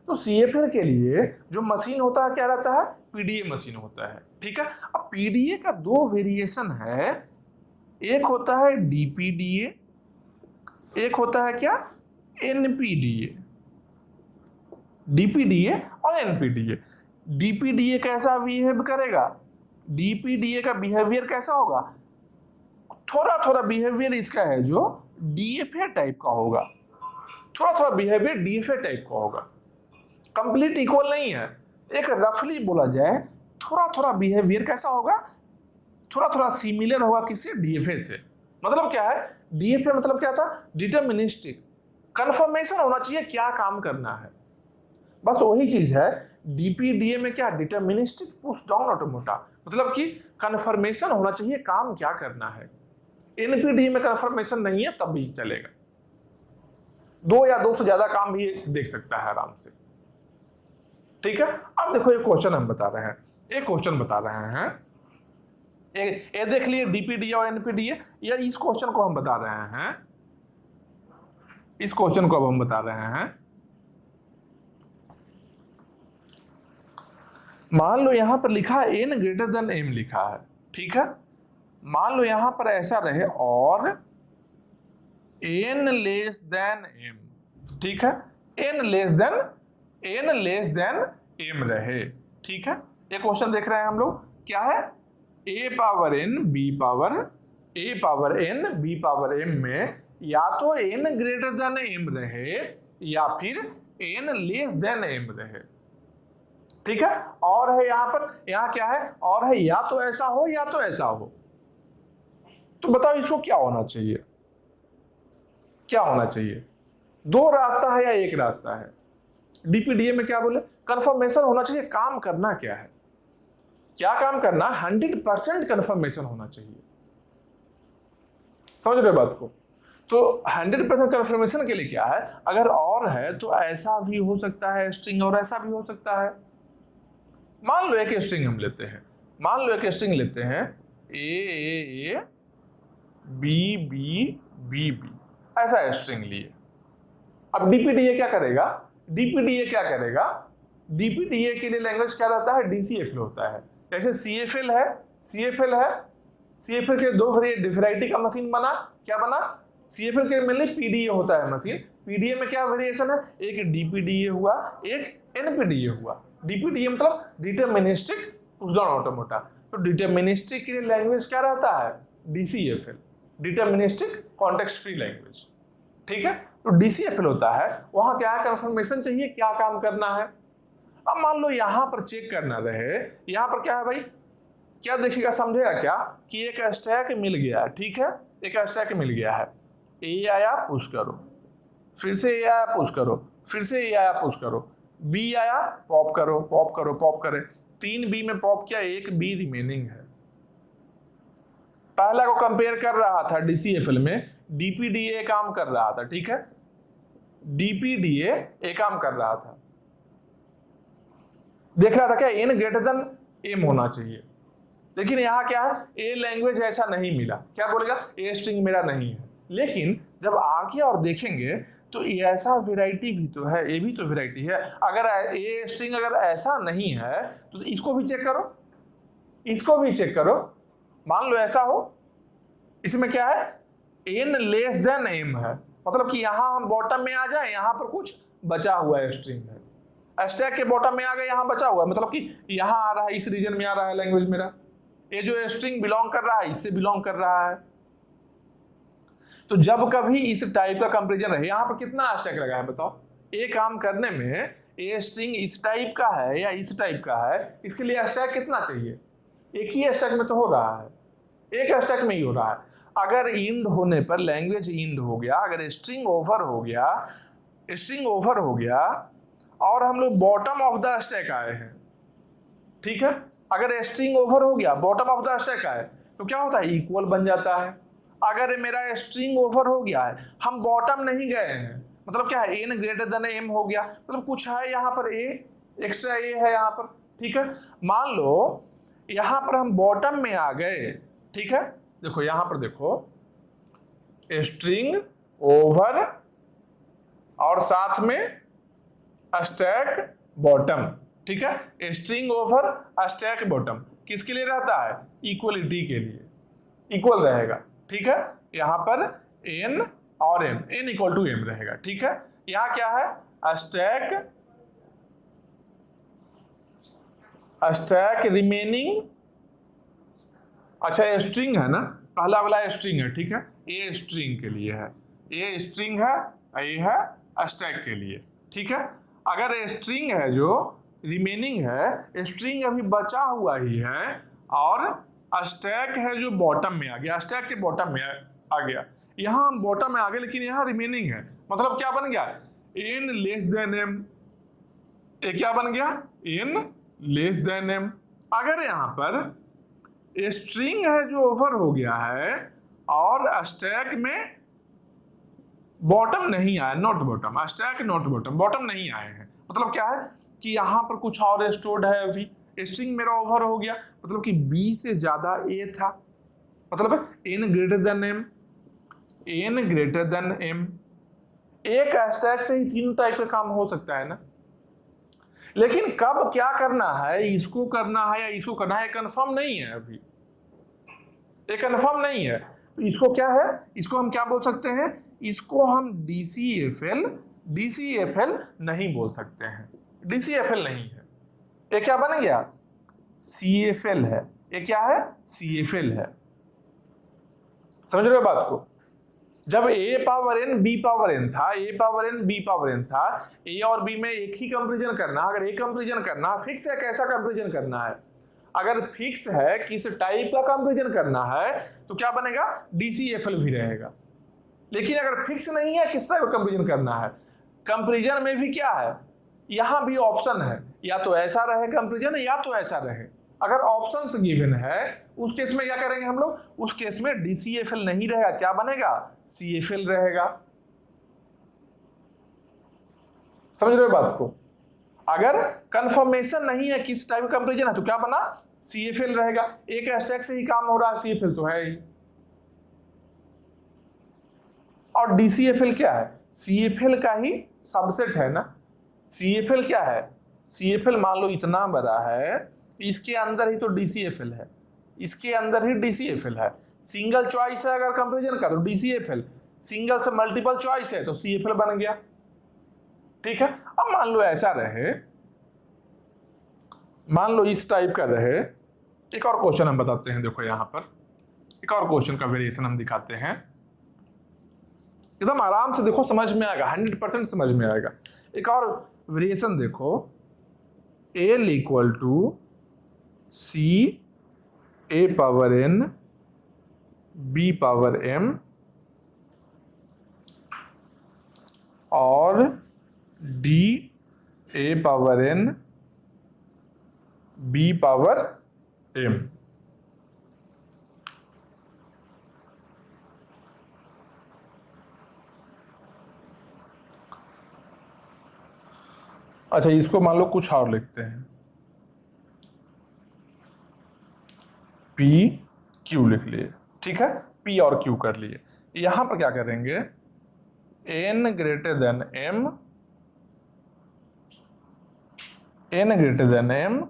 तो सीएफएल के लिए जो मशीन होता है क्या रहता है, पीडीए मशीन होता है। ठीक है, अब पीडीए का 2 वेरिएशन है, एक होता है डीपीडीए, एक होता है क्या, एनपीडीए। डीपीडीए और एनपीडीए। डीपीडीए कैसा बिहेव करेगा, डीपीडीए का बिहेवियर कैसा होगा, थोड़ा थोड़ा बिहेवियर इसका है जो डीएफए टाइप का होगा, थोड़ा थोड़ा बिहेवियर डीएफए टाइप का होगा, कंप्लीट इक्वल नहीं है। एक रफली बोला जाए, थोड़ा थोड़ा बिहेवियर कैसा होगा, थोड़ा थोड़ा सिमिलर होगा किससे, डीएफए से। मतलब क्या है, डीएफए मतलब क्या था, डिटरमिनिस्टिक, कंफर्मेशन होना चाहिए क्या काम करना है। बस वही चीज है डीपीडीए में, क्या, डिटरमिनिस्टिक पुश डाउन ऑटोमेटा, मतलब कि कंफर्मेशन होना चाहिए काम क्या करना है। एनपीडीए में कंफर्मेशन नहीं है तब भी चलेगा, 2 या 2 से ज्यादा काम भी देख सकता है आराम से। ठीक है, अब देखो एक क्वेश्चन हम बता रहे हैं, एक क्वेश्चन बता रहे हैं, ये देख लिए डीपीडीए और एनपीडीए, या इस क्वेश्चन को हम बता रहे हैं, इस क्वेश्चन को अब हम बता रहे हैं। मान लो यहां पर लिखा है n ग्रेटर देन m लिखा है। ठीक है, मान लो यहां पर ऐसा रहे और n लेस देन m। ठीक है, n लेस देन m रहे। ठीक है, ये क्वेश्चन देख रहे हैं हम लोग, क्या है, a power n b power m में या तो n ग्रेटर देन m रहे या फिर n लेस देन m रहे। ठीक है, और है यहां पर, यहां क्या है, और है या तो ऐसा हो या तो ऐसा हो। तो बताओ इसको क्या होना चाहिए, क्या होना चाहिए, 2 रास्ता है या एक रास्ता है। डीपीडीए में क्या बोले, कंफर्मेशन होना चाहिए काम करना क्या है, क्या काम करना, 100% कंफर्मेशन होना चाहिए। समझ रहे बात को, तो 100% कंफर्मेशन के लिए क्या है, अगर और है तो ऐसा भी हो सकता है स्ट्रिंग और ऐसा भी हो सकता है। मान लो एक स्ट्रिंग हम लेते हैं, मान लो एक स्ट्रिंग लेते हैं A B B B B, ऐसा स्ट्रिंग लिए। अब डीपीडीए क्या करेगा, डीपीडीए क्या करेगा, डीपीडीए के लिए लैंग्वेज क्या रहता है, डीसीएफएल होता है। जैसे सीएफएल है, सीएफएल है CFL के दो वैरायटी का मशीन बना, क्या बना? CFL के मेनली PDA होता है मशीन। PDA में क्या वेरिएशन है? एक DPDA हुआ, एक NPDA हुआ। DPDA मतलब डिटरमिनिस्टिक पुश डाउन ऑटोमेटा। तो डिटरमिनिस्टिक के लैंग्वेज क्या रहता है? DCFL, deterministic context free language. ठीक है, तो DCFL होता है, वहां क्या है? कंफर्मेशन चाहिए, क्या काम करना है। अब मान लो यहां पर चेक करना रहे, यहां पर क्या है भाई? क्या देखिएगा, समझेगा क्या कि एक स्टैक मिल गया है, ठीक है, एक स्टैक मिल गया है। ए आया, पुश करो, फिर से ए आया, पुश करो, फिर से ए आया, पुश करो, बी आया, पॉप करो, पॉप करो, पॉप करे। 3 बी में पॉप किया, 1 बी रिमेनिंग है। पहला को कंपेयर कर रहा था DCFL में, DPDA काम कर रहा था, ठीक है, DPDA ए काम कर रहा था, देख रहा था क्या n ग्रेटर देन m होना चाहिए। लेकिन यहां क्या है? ए लैंग्वेज ऐसा नहीं मिला, क्या बोलेगा? ए स्ट्रिंग मेरा नहीं है। लेकिन जब आगे और देखेंगे तो ऐसा वैरायटी भी तो है, ये भी तो वैरायटी है। अगर ए स्ट्रिंग अगर ऐसा नहीं है तो इसको भी चेक करो, इसको भी चेक करो। मान लो ऐसा हो, इसमें क्या है? n लेस देन m है, मतलब कि यहां हम बॉटम में आ जाए, यहां पर कुछ बचा हुआ है, स्ट्रिंग है, स्टैक के बॉटम में आ गए, यहां बचा हुआ है, मतलब कि यहां आ रहा है, इस रीजन में आ रहा है लैंग्वेज मेरा, ये जो स्ट्रिंग बिलोंग कर रहा है इससे बिलोंग कर रहा है। तो जब कभी इस टाइप का कंपैरिजन रहे, यहां पर कितना स्टैक लगा है बताओ? ये काम करने में ये स्ट्रिंग इस टाइप का है या इस टाइप का है, इसके लिए स्टैक कितना चाहिए? एक ही स्टैक में तो हो रहा है, एक स्टैक में ही हो रहा है। अगर इंड होने पर लैंग्वेज इंड हो गया, अगर स्ट्रिंग ओवर हो गया, स्ट्रिंग ओवर हो गया और हम लोग बॉटम ऑफ द स्टैक आए हैं, ठीक है, अगर स्ट्रिंग ओवर हो गया, बॉटम ऑफ द स्टैक आए, तो क्या होता है? इक्वल बन जाता है। अगर मेरा स्ट्रिंग ओवर हो गया है, हम बॉटम नहीं गए हैं, मतलब क्या है? n ग्रेटर देन m हो गया, मतलब कुछ है यहाँ पर a, एक्स्ट्रा a है यहाँ पर, ठीक है। मान लो यहाँ पर हम बॉटम में आ गए, ठीक है, देखो यहाँ पर देखो, स्ट्रिंग ओवर और साथ में स्टैक बॉटम, ठीक है, स्ट्रिंग ओवर स्टैक बॉटम किसके लिए रहता है? इक्वलिटी के लिए, इक्वल रहेगा, ठीक है। यहां पर n और m, n equal to m रहेगा, ठीक है। यहां क्या है? स्टैक रिमेनिंग, अच्छा स्ट्रिंग है ना, पहला वाला स्ट्रिंग है, ठीक है, ये स्ट्रिंग के लिए है, ये स्ट्रिंग है, ये है स्टैक के लिए, ठीक है। अगर स्ट्रिंग है जो रिमेनिंग है, स्ट्रिंग अभी बचा हुआ ही है, और स्टैक है जो बॉटम में आ गया, स्टैक के बॉटम में आ गया, यहां हम बॉटम में आ गए, लेकिन यहां रिमेनिंग है, मतलब क्या बन गया? n लेस देन m, ये क्या बन गया? n less then m। अगर यहां पर स्ट्रिंग है जो ओवर हो गया है और स्टैक में बॉटम नहीं आया, not bottom, stack not bottom, bottom नहीं आए हैं, मतलब क्या है कि यहां पर कुछ और स्टोर्ड है, अभी स्ट्रिंग मेरा ओवर हो गया, मतलब कि b से ज्यादा a था, मतलब n greater then m, n greater then m। एक स्टैक से ही तीन टाइप का काम हो सकता है ना, लेकिन कब क्या करना है, इसको करना है या इसको करना है, कंफर्म नहीं है अभी, ये कंफर्म नहीं है। तो इसको क्या है? इसको हम क्या बोल सकते हैं? इसको हम DCFL नहीं बोल सकते हैं, DCFL नहीं है, ये क्या बन गया? CFL है, ये क्या है? CFL है। समझ रहे हो बात को? जब a power n b power n था, a power n b power n था, a और b में एक ही कंपैरिजन करना, अगर a कंपैरिजन करना फिक्स है, कैसा कंपैरिजन करना है, अगर फिक्स है किस टाइप का कंपैरिजन करना है तो क्या बनेगा? DCFL भी रहेगा। लेकिन अगर फिक्स नहीं है किस टाइप का कंपैरिजन करना है, कंपैरिजन में भी क्या है, यहां भी ऑप्शन है, या तो ऐसा रहे कंपैरिजन या तो ऐसा रहे। अगर ऑप्शंस गिवन है उस केस में क्या करेंगे हम लोग? उस केस में DCFL नहीं रहेगा, क्या बनेगा? CFL रहेगा। समझ रहे हो बात को? अगर कंफर्मेशन नहीं है किस टाइप का कंपैरिजन है तो क्या बना? CFL रहेगा। एक स्टैक से ही काम हो रहा है, CFL तो है ही। और DCFL क्या है? CFL का ही सबसेट है ना। CFL क्या है? CFL मान लो इतना बड़ा है, इसके अंदर ही तो DCFL है। इसके अंदर ही DCFL है। सिंगल चॉइस है अगर कंपेरिजन का तो DCFL, सिंगल से मल्टीपल चॉइस है तो CFL बन गया। ठीक है, अब मान लो ऐसा रहे, मान लो इस टाइप का रहे। एक और क्वेश्चन हम बताते हैं, देखो यहां पर एक और क्वेश्चन का वेरिएशन हम दिखाते हैं, एकदम आराम से देखो, समझ में आएगा, 100% समझ में आएगा। एक और वेरिएशन देखो, L equal to C A power N B power M और D A power N B power M। अच्छा, इसको मान लो कुछ और लिखते हैं, P Q लिख लिए। ठीक है, P और Q कर लिए। यहां पर क्या करेंगे, N greater then M, N greater then M,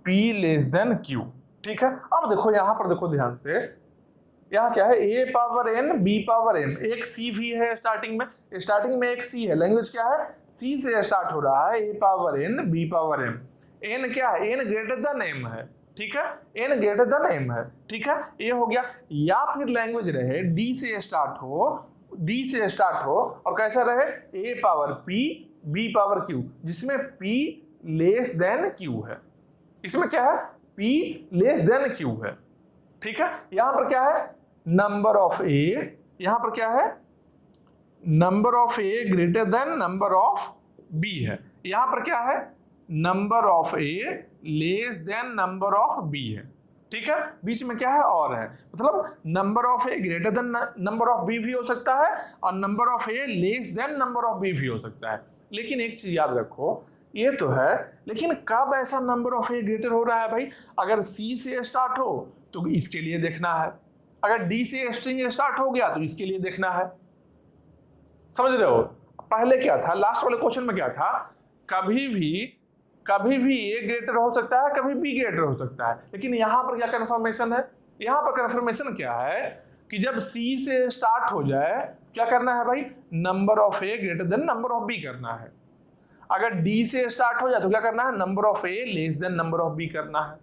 P less than Q। ठीक है, अब देखो यहां पर देखो ध्यान से, यहाँ क्या है, A power N B power M, एक C भी है स्टार्टिंग में एक C है। लैंग्वेज क्या है, C से स्टार्ट हो रहा है, A power N B power M। N क्या है, N ग्रेटर देन M है। ठीक है, N ग्रेटर देन M है। ठीक है, ये हो गया। या फिर लैंग्वेज रहे D से स्टार्ट हो और कैसा रहे, A power P B power Q, जिसमें P लेस देन Q है। इसमें क्या है, P लेस देन Q है। ठीक है, यहां पर क्या है, नंबर ऑफ A, यहां पर क्या है, number of A greater than number of B है। यहां पर क्या है, number of A less than number of B है। ठीक है, बीच में क्या है, और है, मतलब number of A greater than number of B भी हो सकता है और number of A less than number of B भी हो सकता है। लेकिन एक चीज याद रखो, ये तो है, लेकिन कब ऐसा नंबर ऑफ A ग्रेटर हो रहा है भाई, अगर C से स्टार्ट हो तो इसके लिए देखना है, अगर D से स्ट्रिंग स्टार्ट हो गया तो इसके लिए देखना है। समझ रहे हो, पहले क्या था, लास्ट वाले क्वेश्चन में क्या था, कभी भी A ग्रेटर हो सकता है, कभी B ग्रेटर हो सकता है। लेकिन यहां पर क्या कंफर्मेशन है, यहां पर कंफर्मेशन क्या है कि जब C से स्टार्ट हो जाए क्या करना है भाई, number of A greater than number of B करना है। अगर D से स्टार्ट हो जाए तो क्या करना है, number of A less than number of B करना है।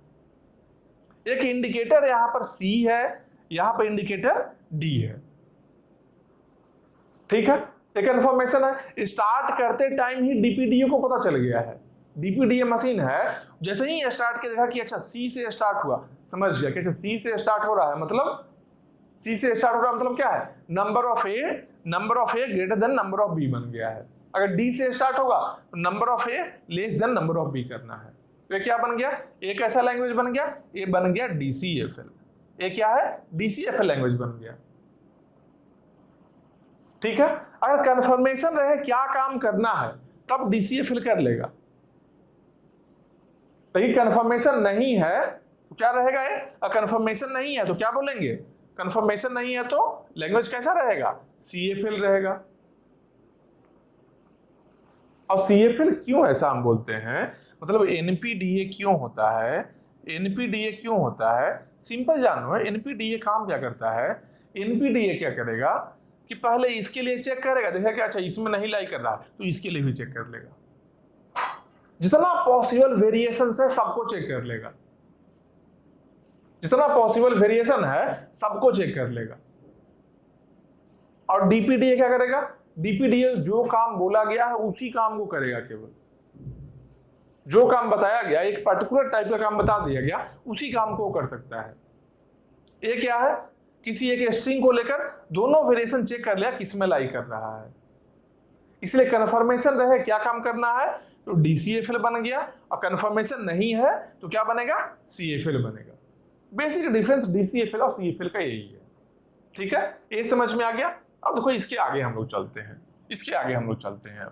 एक इंडिकेटर यहां पर C है, यहां पर इंडिकेटर D है। ठीक है, एक इन्फॉर्मेशन है, स्टार्ट करते टाइम ही DPDA को पता चल गया है। DPDA मशीन है, जैसे ही स्टार्ट के देखा कि अच्छा C से स्टार्ट हुआ, समझ गया कि अच्छा C से स्टार्ट हो रहा है, मतलब C से स्टार्ट हो रहा है मतलब क्या है, number of A greater than number of B बन गया है। अगर D से स्टार्ट होगा तो number of A less than number of B करना है। तो ये क्या बन गया, एक ऐसा लैंग्वेज बन गया, ये बन गया DCFL। ये क्या है, DCFL लैंग्वेज बन गया। ठीक है, अगर कंफर्मेशन रहे क्या काम करना है तब DCFL कर लेगा, लेकिन कंफर्मेशन नहीं है तो क्या रहेगा, ये कंफर्मेशन नहीं है तो क्या बोलेंगे, कंफर्मेशन नहीं है तो लैंग्वेज कैसा रहेगा, CFL रहेगा। और CFL क्यों ऐसा हम बोलते हैं, मतलब NPDA क्यों होता है, NPDA क्यों होता है, सिंपल जानो है। NPDA काम क्या करता है, NPDA क्या करेगा कि पहले इसके लिए चेक करेगा, देखा कि अच्छा इसमें नहीं लाई कर रहा तो इसके लिए भी चेक कर लेगा, जितना पॉसिबल वेरिएशन है सबको चेक कर लेगा, जितना पॉसिबल वेरिएशन है सबको चेक कर लेगा। और DPDA क्या करेगा, DPDA जो काम बोला गया है उसी काम को करेगा, केवल जो काम बताया गया, एक पर्टिकुलर टाइप का काम बता दिया गया, उसी काम को कर सकता है। ये क्या है, किसी एक स्ट्रिंग को लेकर दोनों वेरिएशन चेक कर लिया किस में लाई कर रहा है, इसलिए कंफर्मेशन रहे क्या काम करना है तो DCFL बन गया, और कंफर्मेशन नहीं है तो क्या बनेगा, CFL बनेगा। बेसिक डिफरेंस DCFL और CFL का यही है। ठीक है, ये समझ में आ गया। अब देखो इसके आगे हम लोग चलते हैं,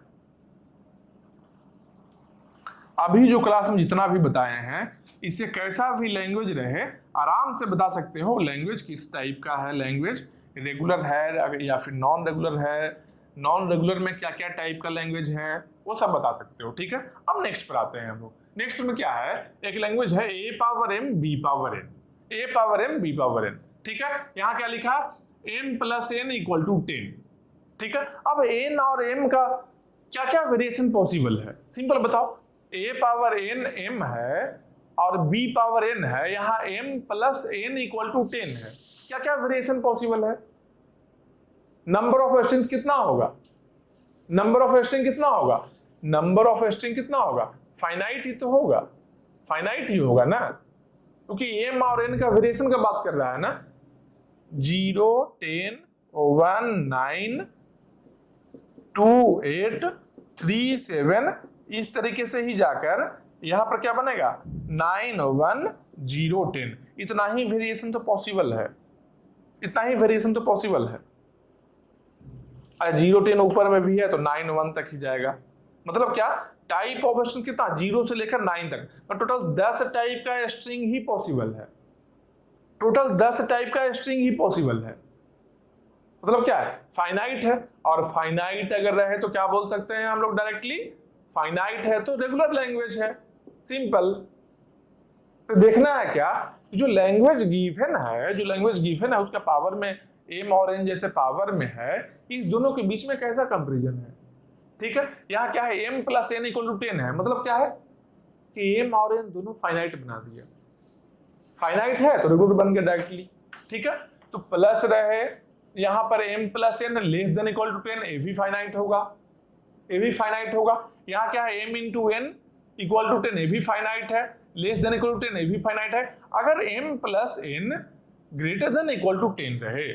अभी जो क्लास में जितना भी बताए हैं इससे कैसा भी लैंग्वेज रहे आराम से बता सकते हो लैंग्वेज किस टाइप का है, लैंग्वेज रेगुलर है या फिर नॉन रेगुलर है, नॉन रेगुलर में क्या क्या टाइप का लैंग्वेज है वो सब बता सकते हो। ठीक है, अब नेक्स्ट पर आते हैं हम लोग। नेक्स्ट में क्या है, एक लैंग्वेज है A power M B power N। a power m b power n। ठीक है, यहां क्या लिखा, m plus n equal to 10। ठीक है, अब n और m का क्या क्या वेरिएशन पॉसिबल है, सिंपल बताओ। a पावर n m है और b पावर n है, यहाँ m plus n equal to 10 है। क्या क्या वेरिएशन पॉसिबल है? नंबर ऑफ स्ट्रिंग्स कितना होगा, नंबर ऑफ स्ट्रिंग कितना होगा, नंबर ऑफ स्ट्रिंग कितना होगा, फाइनाइट ही तो होगा, फाइनाइट ही होगा ना, क्योंकि m और n का वेरिएशन का बात कर रहा है ना। 0 10 1 9 2 8 3 7 इस तरीके से ही जाकर यहां पर क्या बनेगा 9 1 0 10। इतना ही वेरिएशन तो पॉसिबल है, इतना ही वेरिएशन तो पॉसिबल है। 0 10 ऊपर में भी है तो 9 1 तक ही जाएगा। मतलब क्या, टाइप ऑफ स्ट्रिंग कितना, 0 से लेकर 9 तक, और टोटल 10 टाइप का स्ट्रिंग ही पॉसिबल है, टोटल 10 टाइप का स्ट्रिंग ही पॉसिबल है। मतलब क्या है, फाइनाइट है, और फाइनाइट अगर रहे तो क्या बोल सकते हैं हम लोग डायरेक्टली, फाइनाइट है तो रेगुलर लैंग्वेज है, सिंपल। तो देखना है क्या, जो लैंग्वेज गिवन है, जो लैंग्वेज गिवन है उसका पावर में m और n जैसे पावर में है, इस दोनों के बीच में कैसा कंपैरिजन है। ठीक है, यहाँ क्या है, m plus n equal to 10 है, मतलब क्या है कि m और n दोनों फाइनाइट बना दिया, फाइनाइट है तो रेगुलर बन गया डायरेक्टली। ठीक है, तो प्लस रहे यहाँ पर m plus n less than equal to 10, ये भी फाइनाइट होगा, ये भी फाइनाइट होगा। यहाँ क्या है, m into n equal to 10, ये भी फाइनाइट है, लेस देन इक्वल टू 10, ये भी फाइनाइट है। अगर m plus n greater than equal to 10 रहे,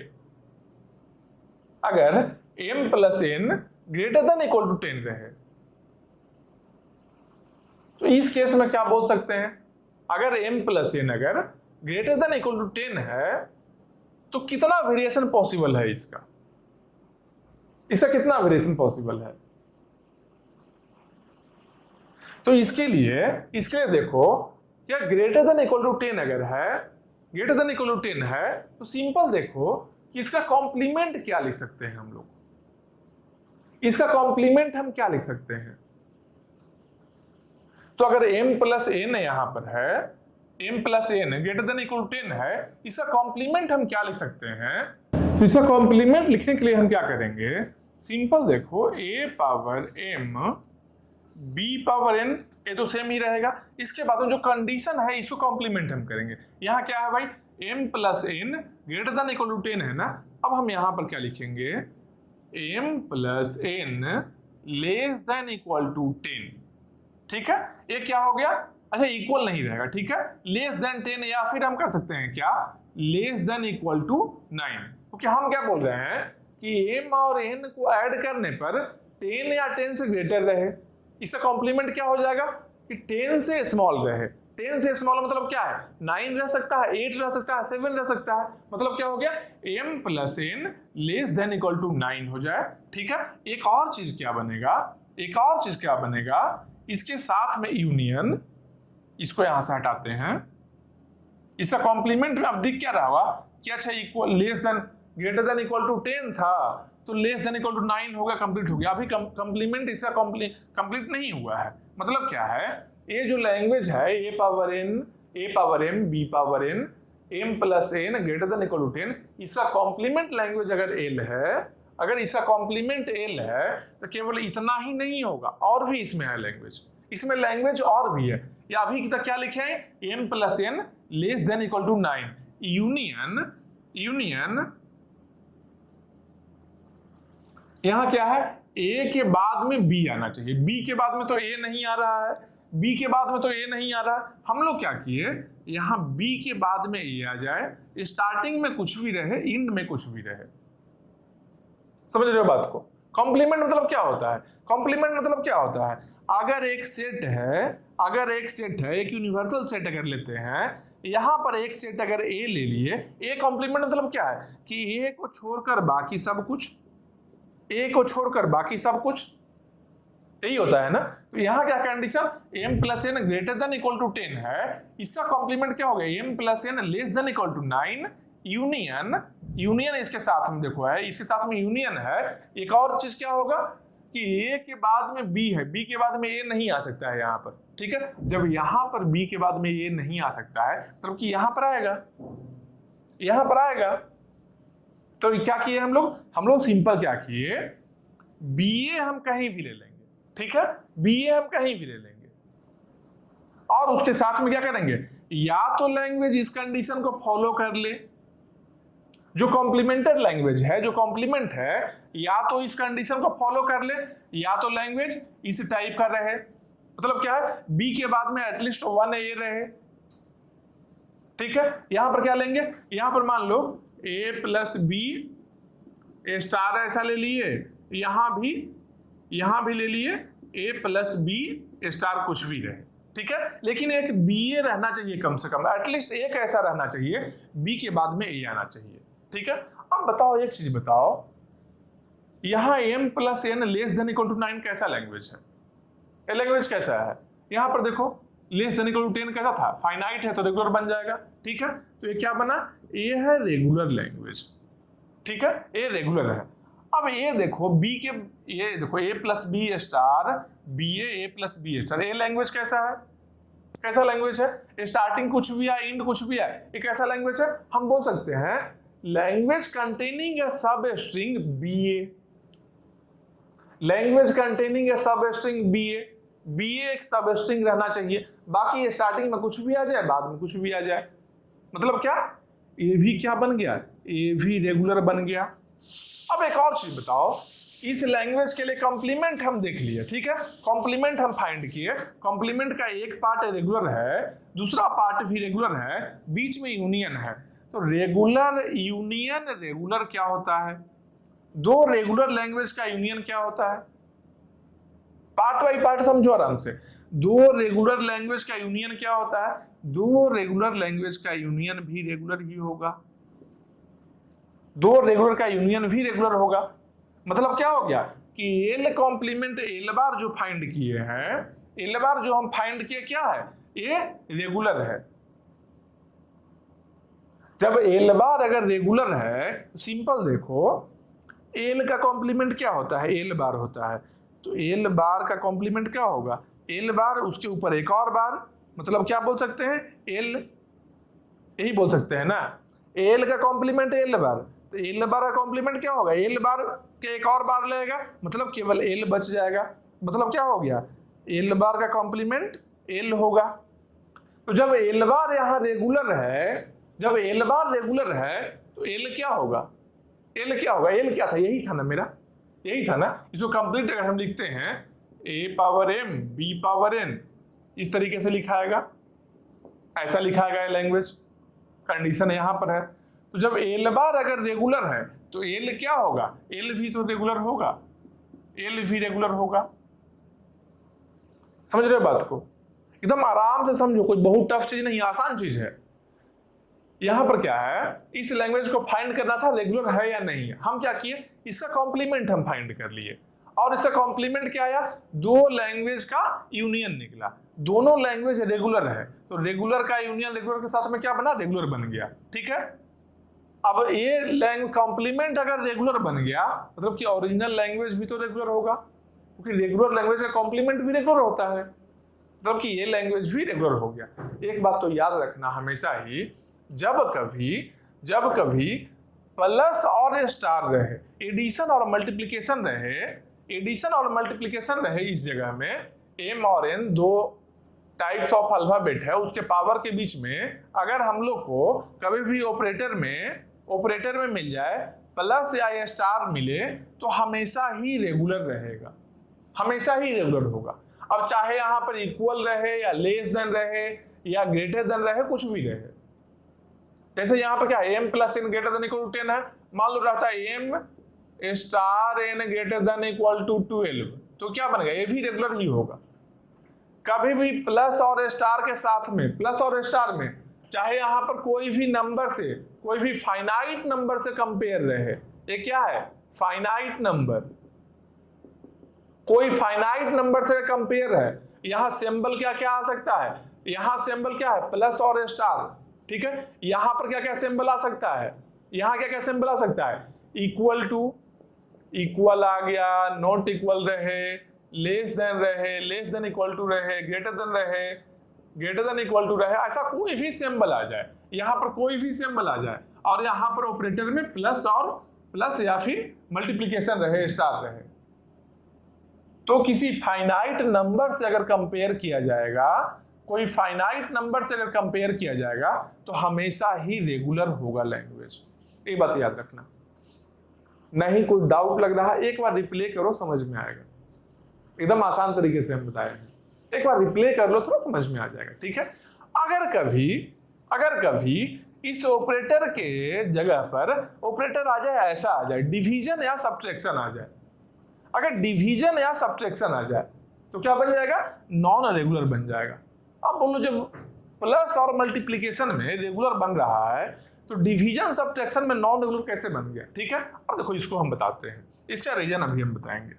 अगर m plus n greater than equal to 10 रहे, तो इस केस में क्या बोल सकते हैं, अगर m प्लस n अगर ग्रेटर देन इक्वल टू 10 है तो कितना वेरिएशन पॉसिबल है इसका, इसका कितना वेरिएशन पॉसिबल है। तो इसके लिए देखो, क्या ग्रेटर देन इक्वल टू 10 अगर है, ग्रेटर देन इक्वल टू 10 है, तो सिंपल देखो कि इसका कॉम्प्लीमेंट क्या लिख सकते हैं हम लोग, इसका कॉम्प्लीमेंट हम क्या लिख सकते हैं। तो अगर m प्लस n यहां पर है, m plus n greater than equal to 10 है, इसका कॉम्प्लीमेंट हम क्या लिख सकते हैं। तो इसका कॉम्प्लीमेंट लिखने के लिए हम क्या करेंगे, सिंपल देखो, a power m b power n, ये तो सेम ही रहेगा। इसके बाद जो कंडीशन है इसको कॉम्प्लीमेंट हम करेंगे। यहाँ क्या है भाई, m plus n greater than equal to 10 है ना, अब हम यहाँ पर क्या लिखेंगे, m plus n less than equal to 10। ठीक है, ये क्या हो गया, अच्छा इक्वल नहीं रहेगा, ठीक है, लेस देन 10, या फिर हम कर सकते हैं क्या, लेस देन इक्वल टू 9, क्योंकि हम क्या बोल रहे हैं कि m और n को ऐड करने पर 10 या 10 से ग्रेटर रहे। इसका कॉम्प्लीमेंट क्या हो जाएगा कि 10 से स्मॉल रहे। 10 से स्मॉल मतलब क्या है, 9 रह सकता है, 8 रह सकता है, 7 रह सकता है। मतलब क्या हो गया, m plus n less than equal to 9 हो जाए। ठीक है, एक और चीज क्या बनेगा, एक और चीज क्या बनेगा, इसके साथ में यूनियन, इसको यहां से हटाते हैं, इसका कॉम्प्लीमेंट में अब दिख क्या रहा होगा कि अच्छा equal less than greater than equal to 10 था, तो लेस देन इक्वल टू 9 होगा, कंप्लीट हो गया। अभी कंप्लीमेंट इसका कंप्लीट नहीं हुआ है। मतलब क्या है, ये जो लैंग्वेज है a power m b power n m plus n greater than equal to 10, इसका कॉम्प्लीमेंट लैंग्वेज अगर l है, अगर इसका कॉम्प्लीमेंट l है, तो केवल इतना ही नहीं होगा, और भी इसमें है लैंग्वेज, इसमें लैंग्वेज और भी है। या अभी तक क्या लिखे हैं, m plus n less than equal to 9, union यहां क्या है, a के बाद में b आना चाहिए, b के बाद में तो a नहीं आ रहा है, b के बाद में तो a नहीं आ रहा है। हम लोग क्या किए, यहां b के बाद में a आ जाए, स्टार्टिंग में कुछ भी रहे, एंड में कुछ भी रहे। समझ रहे हो बात को। कॉम्प्लीमेंट मतलब क्या होता है, कॉम्प्लीमेंट मतलब क्या होता है, अगर एक सेट है, अगर एक सेट है, एक यूनिवर्सल सेट अगर लेते हैं, यहां पर एक सेट अगर a ले लिए, a कॉम्प्लीमेंट मतलब क्या है कि a को छोड़कर बाकी सब कुछ, a को छोड़कर बाकी सब कुछ, यही होता है ना। तो यहाँ क्या condition, m plus n greater than equal to 10 है, इसका कॉम्प्लीमेंट क्या हो गया, m plus n less than equal to 9, union इसके साथ में देखो है, इसके साथ में यूनियन है। एक और चीज क्या होगा कि a के बाद में b है, b के बाद में a नहीं आ सकता है यहाँ पर। ठीक है। जब यहां पर बी के बाद में ये नहीं आ सकता है तब कि यहां पर आएगा, यहां पर आएगा। तो क्या किए हम लोग सिंपल क्या किए, बी ए हम कहीं भी ले लेंगे, ठीक है, बी ए हम कहीं भी ले लेंगे और उसके साथ में क्या करेंगे, या तो लैंग्वेज इस कंडीशन को फॉलो कर ले, जो कॉम्प्लीमेंटेड लैंग्वेज है, जो कॉम्प्लीमेंट है, या तो इस कंडीशन को फॉलो कर ले, या तो लैंग्वेज इस टाइप का रहे, मतलब क्या है, बी के बाद में एटलीस्ट 1 ए रहे, ठीक है। यहां पर क्या लेंगे, यहां पर मान लो ए प्लस बी ए स्टार ऐसा ले लिए, यहां भी ले लिए ए प्लस बी ए स्टार कुछ भी रहे, ठीक है, लेकिन एक बी ए रहना चाहिए कम से कम, एटलीस्ट एक ऐसा रहना चाहिए बी के बाद में ए आना चाहिए, ठीक है। अब बताओ एक चीज बताओ, यहां m plus n less than equal to 9 कैसा लैंग्वेज है, ये लैंग्वेज कैसा है, यहां पर देखो लेस देन इक्वल टू 10 कैसा था, फाइनाइट है तो रेगुलर बन जाएगा, ठीक है। तो ये क्या बना, ये है रेगुलर लैंग्वेज, ठीक है, ये रेगुलर है। अब ये देखो बी के, ये देखो ए प्लस बी स्टार बी ए प्लस बी स्टार, ये लैंग्वेज कैसा है, कैसा लैंग्वेज है, स्टार्टिंग कुछ भी है, एंड कुछ भी है, ये कैसा लैंग्वेज है, हम बोल सकते हैं language containing a substring b a, language containing a substring b a, b a एक सब स्ट्रिंग रहना चाहिए, बाकी ये स्टार्टिंग में कुछ भी आ जाए, बाद में कुछ भी आ जाए, मतलब क्या, ये भी क्या बन गया, ये भी रेगुलर बन गया। अब एक और चीज बताओ, इस लैंग्वेज के लिए कॉम्प्लीमेंट हम देख लिए, ठीक है, कॉम्प्लीमेंट हम फाइंड किए, कॉम्प्लीमेंट का एक पार्ट रेगुलर है, दूसरा पार्ट भी रेगुलर है, बीच में यूनियन है, तो रेगुलर यूनियन रेगुलर क्या होता है, दो रेगुलर लैंग्वेज का यूनियन क्या होता है, पार्ट बाई पार्ट समझो आराम से, दो रेगुलर लैंग्वेज का यूनियन क्या होता है, दो रेगुलर लैंग्वेज का यूनियन भी रेगुलर ही होगा, दो रेगुलर का यूनियन भी रेगुलर होगा, मतलब क्या हो गया कि एल कॉम्प्लीमेंट एल बार जो फाइंड किए हैं, एल बार जो हम फाइंड किए क्या है, ये रेगुलर है। जब एल बार अगर रेगुलर है तो सिंपल देखो, एल का कॉम्प्लीमेंट क्या होता है, एल बार होता है, तो एल बार का कॉम्प्लीमेंट क्या होगा, एल बार उसके ऊपर एक और बार, मतलब क्या बोल सकते हैं, एल, यही बोल सकते हैं ना, एल का कॉम्प्लीमेंट एल बार, तो एल बार का कॉम्प्लीमेंट क्या होगा, एल बार के एक और बार लेगा, मतलब केवल एल बच जाएगा, मतलब क्या हो गया, एल बार का कॉम्प्लीमेंट एल होगा। तो जब एल बार यहाँ रेगुलर है, जब एल बार रेगुलर है तो एल क्या होगा, एल क्या होगा, एल क्या था, यही था ना मेरा, यही था ना, इसको कंप्लीट अगर हम लिखते हैं a power m b power n, इस तरीके से लिखाएगा, ऐसा लिखाएगा लैंग्वेज, कंडीशन यहां पर है। तो जब एल बार अगर रेगुलर है तो एल क्या होगा, एल भी तो रेगुलर होगा, एल भी रेगुलर होगा, समझ रहे हो बात को, एकदम आराम से समझो, कोई बहुत टफ चीज नहीं, आसान चीज है। यहां पर क्या है, इस लैंग्वेज को फाइंड करना था रेगुलर है या नहीं है, हम क्या किए, इसका कॉम्प्लीमेंट हम फाइंड कर लिए, और इसका कॉम्प्लीमेंट क्या आया, दो लैंग्वेज का यूनियन निकला, दोनों लैंग्वेज रेगुलर है, तो रेगुलर का यूनियन रेगुलर के साथ में क्या बना, रेगुलर बन गया, ठीक है। अब ये लैंग्वेज कॉम्प्लीमेंट अगर रेगुलर बन गया, मतलब कि ओरिजिनल लैंग्वेज भी तो रेगुलर होगा, क्योंकि रेगुलर लैंग्वेज का कॉम्प्लीमेंट भी रेगुलर होता है, मतलब कि ये लैंग्वेज भी रेगुलर हो गया। एक बात तो याद रखना हमेशा ही, जब कभी प्लस और स्टार रहे, एडिशन और मल्टीप्लिकेशन रहे, एडिशन और मल्टीप्लिकेशन रहे, इस जगह में एम और एन दो टाइप्स ऑफ अल्फाबेट है, उसके पावर के बीच में अगर हम लोग को कभी भी ऑपरेटर में मिल जाए प्लस या स्टार मिले, तो हमेशा ही रेगुलर रहेगा, हमेशा ही रेगुलर होगा। अब चाहे यहां पर इक्वल रहे या लेस देन रहे या ग्रेटर देन रहे, कुछ भी रहे, जैसे यहां पर क्या है, m plus n greater than equal to 10 है, मान लो रहता है m star n greater than equal to 12, तो क्या बनेगा, ये भी रेगुलर ही होगा। कभी भी प्लस और स्टार के साथ में, प्लस और स्टार में, चाहे यहां पर कोई भी नंबर से, कोई भी फाइनाइट नंबर से कंपेयर रहे, ये क्या है, फाइनाइट नंबर, कोई फाइनाइट नंबर से कंपेयर है, यहां सिंबल क्या क्या आ सकता है, यहां सिंबल क्या है, प्लस और स्टार, ठीक है। यहां पर क्या क्या सिंबल आ सकता है, यहां क्या क्या सिंबल आ सकता है, इक्वल टू, इक्वल आ गया, नॉट इक्वल रहे, लेस देन रहे, लेस देन इक्वल टू रहे, ग्रेटर देन रहे, ग्रेटर देन इक्वल टू रहे, ऐसा कोई भी सिंबल आ जाए, यहां पर कोई भी सिंबल आ जाए और यहां पर ऑपरेटर में प्लस और प्लस या फिर मल्टीप्लिकेशन रहे, स्टार रहे, तो किसी फाइनाइट नंबर से अगर कंपेयर किया जाएगा, कोई फाइनाइट नंबर से अगर कंपेयर किया जाएगा तो हमेशा ही रेगुलर होगा लैंग्वेज। ये बात याद रखना, नहीं कोई डाउट लग रहा है एक बार रिप्ले करो समझ में आएगा, एकदम आसान तरीके से हम बताए हैं, एक बार रिप्ले कर लो थोड़ा समझ में आ जाएगा, ठीक है। अगर कभी इस ऑपरेटर के जगह पर ऑपरेटर आ जाए, ऐसा आ जाए डिवीजन या सब्ट्रैक्शन आ जाए, अगर डिवीजन या सब्ट्रैक्शन आ जाए तो क्या बन जाएगा, नॉन रेगुलर बन जाएगा। अब बोलो जब प्लस और मल्टीप्लिकेशन में रेगुलर बन रहा है तो डिवीजन सब्ट्रैक्शन में नॉन रेगुलर कैसे बन गया, ठीक है। अब देखो इसको हम बताते हैं, इसका रीजन अभी हम बताएंगे,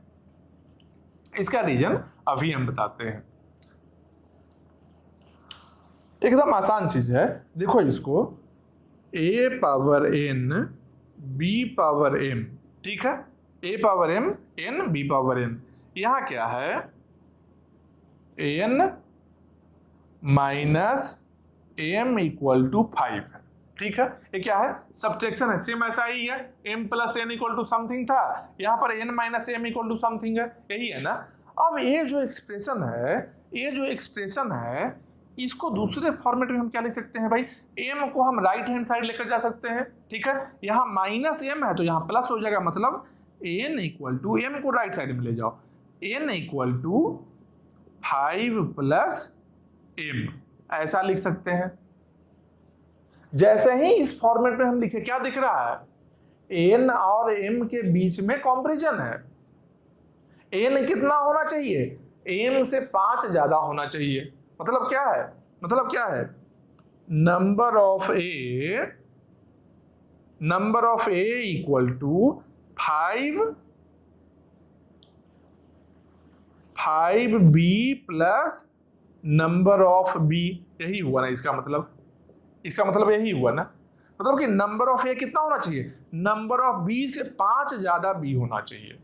इसका रीजन अभी हम बताते हैं। एकदम आसान चीज है, देखो इसको a power n b power m, ठीक है, a power m n b power n, यहां क्या है n minus m equal to 5 है, ठीक है। ये क्या है, सब्ट्रैक्शन है, सेम ऐसा ही है, m plus n equal to something था, यहाँ पर n minus m equal to something है, यही है ना। अब ये जो एक्सप्रेशन है इसको दूसरे फॉर्मेट में हम क्या लिख सकते हैं भाई, m को हम राइट हैंड साइड लेकर जा सकते हैं, ठीक है, यहाँ माइनस m है तो यहाँ प्लस हो जाएगा, मतलब n इक्वल टू m को राइट साइड में ले जाओ, n equal to 5 plus m, ऐसा लिख सकते हैं। जैसे ही इस फॉर्मेट में हम लिखे क्या दिख रहा है, n और m के बीच में कंपैरिजन है, n कितना होना चाहिए, m से 5 ज्यादा होना चाहिए, मतलब क्या है, number of a equal to 5b plus number of b, यही हुआ ना इसका मतलब यही हुआ ना, मतलब कि नंबर ऑफ a कितना होना चाहिए, नंबर ऑफ b से 5 ज्यादा b होना चाहिए,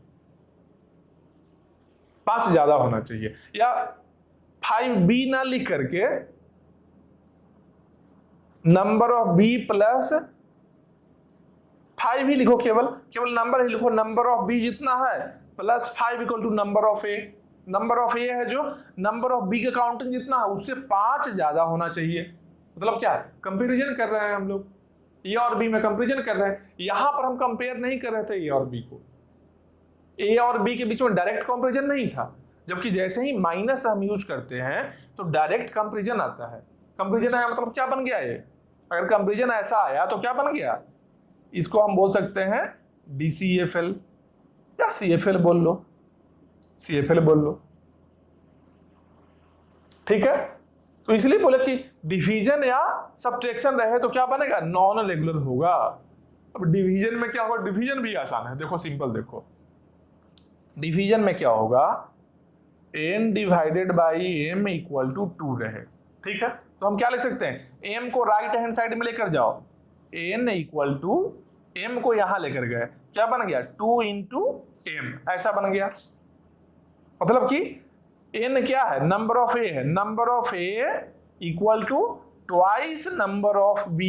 5 ज्यादा होना चाहिए, या 5b ना लिख करके नंबर ऑफ b प्लस 5 ही लिखो, केवल नंबर ही लिखो, नंबर ऑफ b जितना है plus 5 equal to number of a, number of a है जो नंबर ऑफ b का काउंटिंग जितना है उससे 5 ज्यादा होना चाहिए, मतलब क्या है, कंपैरिजन कर रहे हैं हम लोग, a और b में कंपैरिजन कर रहे हैं। यहां पर हम कंपेयर नहीं कर रहे थे a और b को, a और b के बीच में डायरेक्ट कंपैरिजन नहीं था, जबकि जैसे ही माइनस हम यूज करते हैं तो डायरेक्ट कंपैरिजन आता है। कंपैरिजन आया मतलब क्या बन गया ये, अगर कंपैरिजन ऐसा आया तो क्या बन गया, इसको हम बोल सकते हैं DCFL या CFL बोल लो, ठीक है। तो इसलिए बोले कि डिवीजन या सब्ट्रैक्शन रहे तो क्या बनेगा, नॉन रेगुलर होगा। अब डिवीजन में क्या होगा, डिवीजन भी आसान है, देखो सिंपल, देखो डिवीजन में क्या होगा, n divided by m equal to 2 रहे, ठीक है, तो हम क्या लिख सकते हैं, m को राइट हैंड साइड में लेकर जाओ, n इक्वल टू m को यहां लेकर गए, क्या बन गया 2 इंटू m, ऐसा बन गया, मतलब कि n क्या है, नंबर ऑफ a है, number of a equal to twice number of b,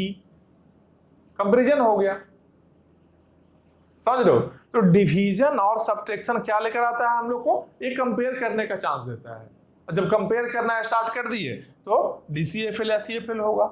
comparison हो गया, समझ लो। तो डिवीजन और सब्ट्रैक्शन क्या लेकर आता है हम लोग को, एक कंपेयर करने का चांस देता है, और जब कंपेयर करना स्टार्ट कर दिए तो DCFL या CFL होगा,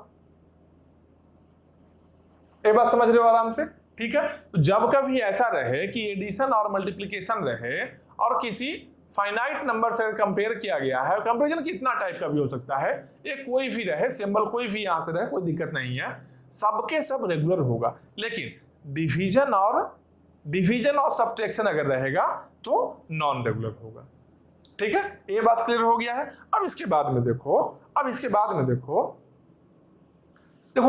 एक बात समझ रहे हो आराम से, ठीक है। तो जब कभी ऐसा रहे कि एडिशन और मल्टीप्लिकेशन रहे और किसी फाइनाइट नंबर से कंपेयर किया गया है, कंपैरिजन कितना टाइप का भी हो सकता है, ये कोई भी रहे, सिंबल कोई भी यहां से रहे, कोई दिक्कत नहीं है, सबके सब रेगुलर होगा, लेकिन डिवीजन और सब्ट्रैक्शन अगर रहेगा तो नॉन रेगुलर होगा, ठीक है। ये बात क्लियर हो गया है। अब इसके बाद में देखो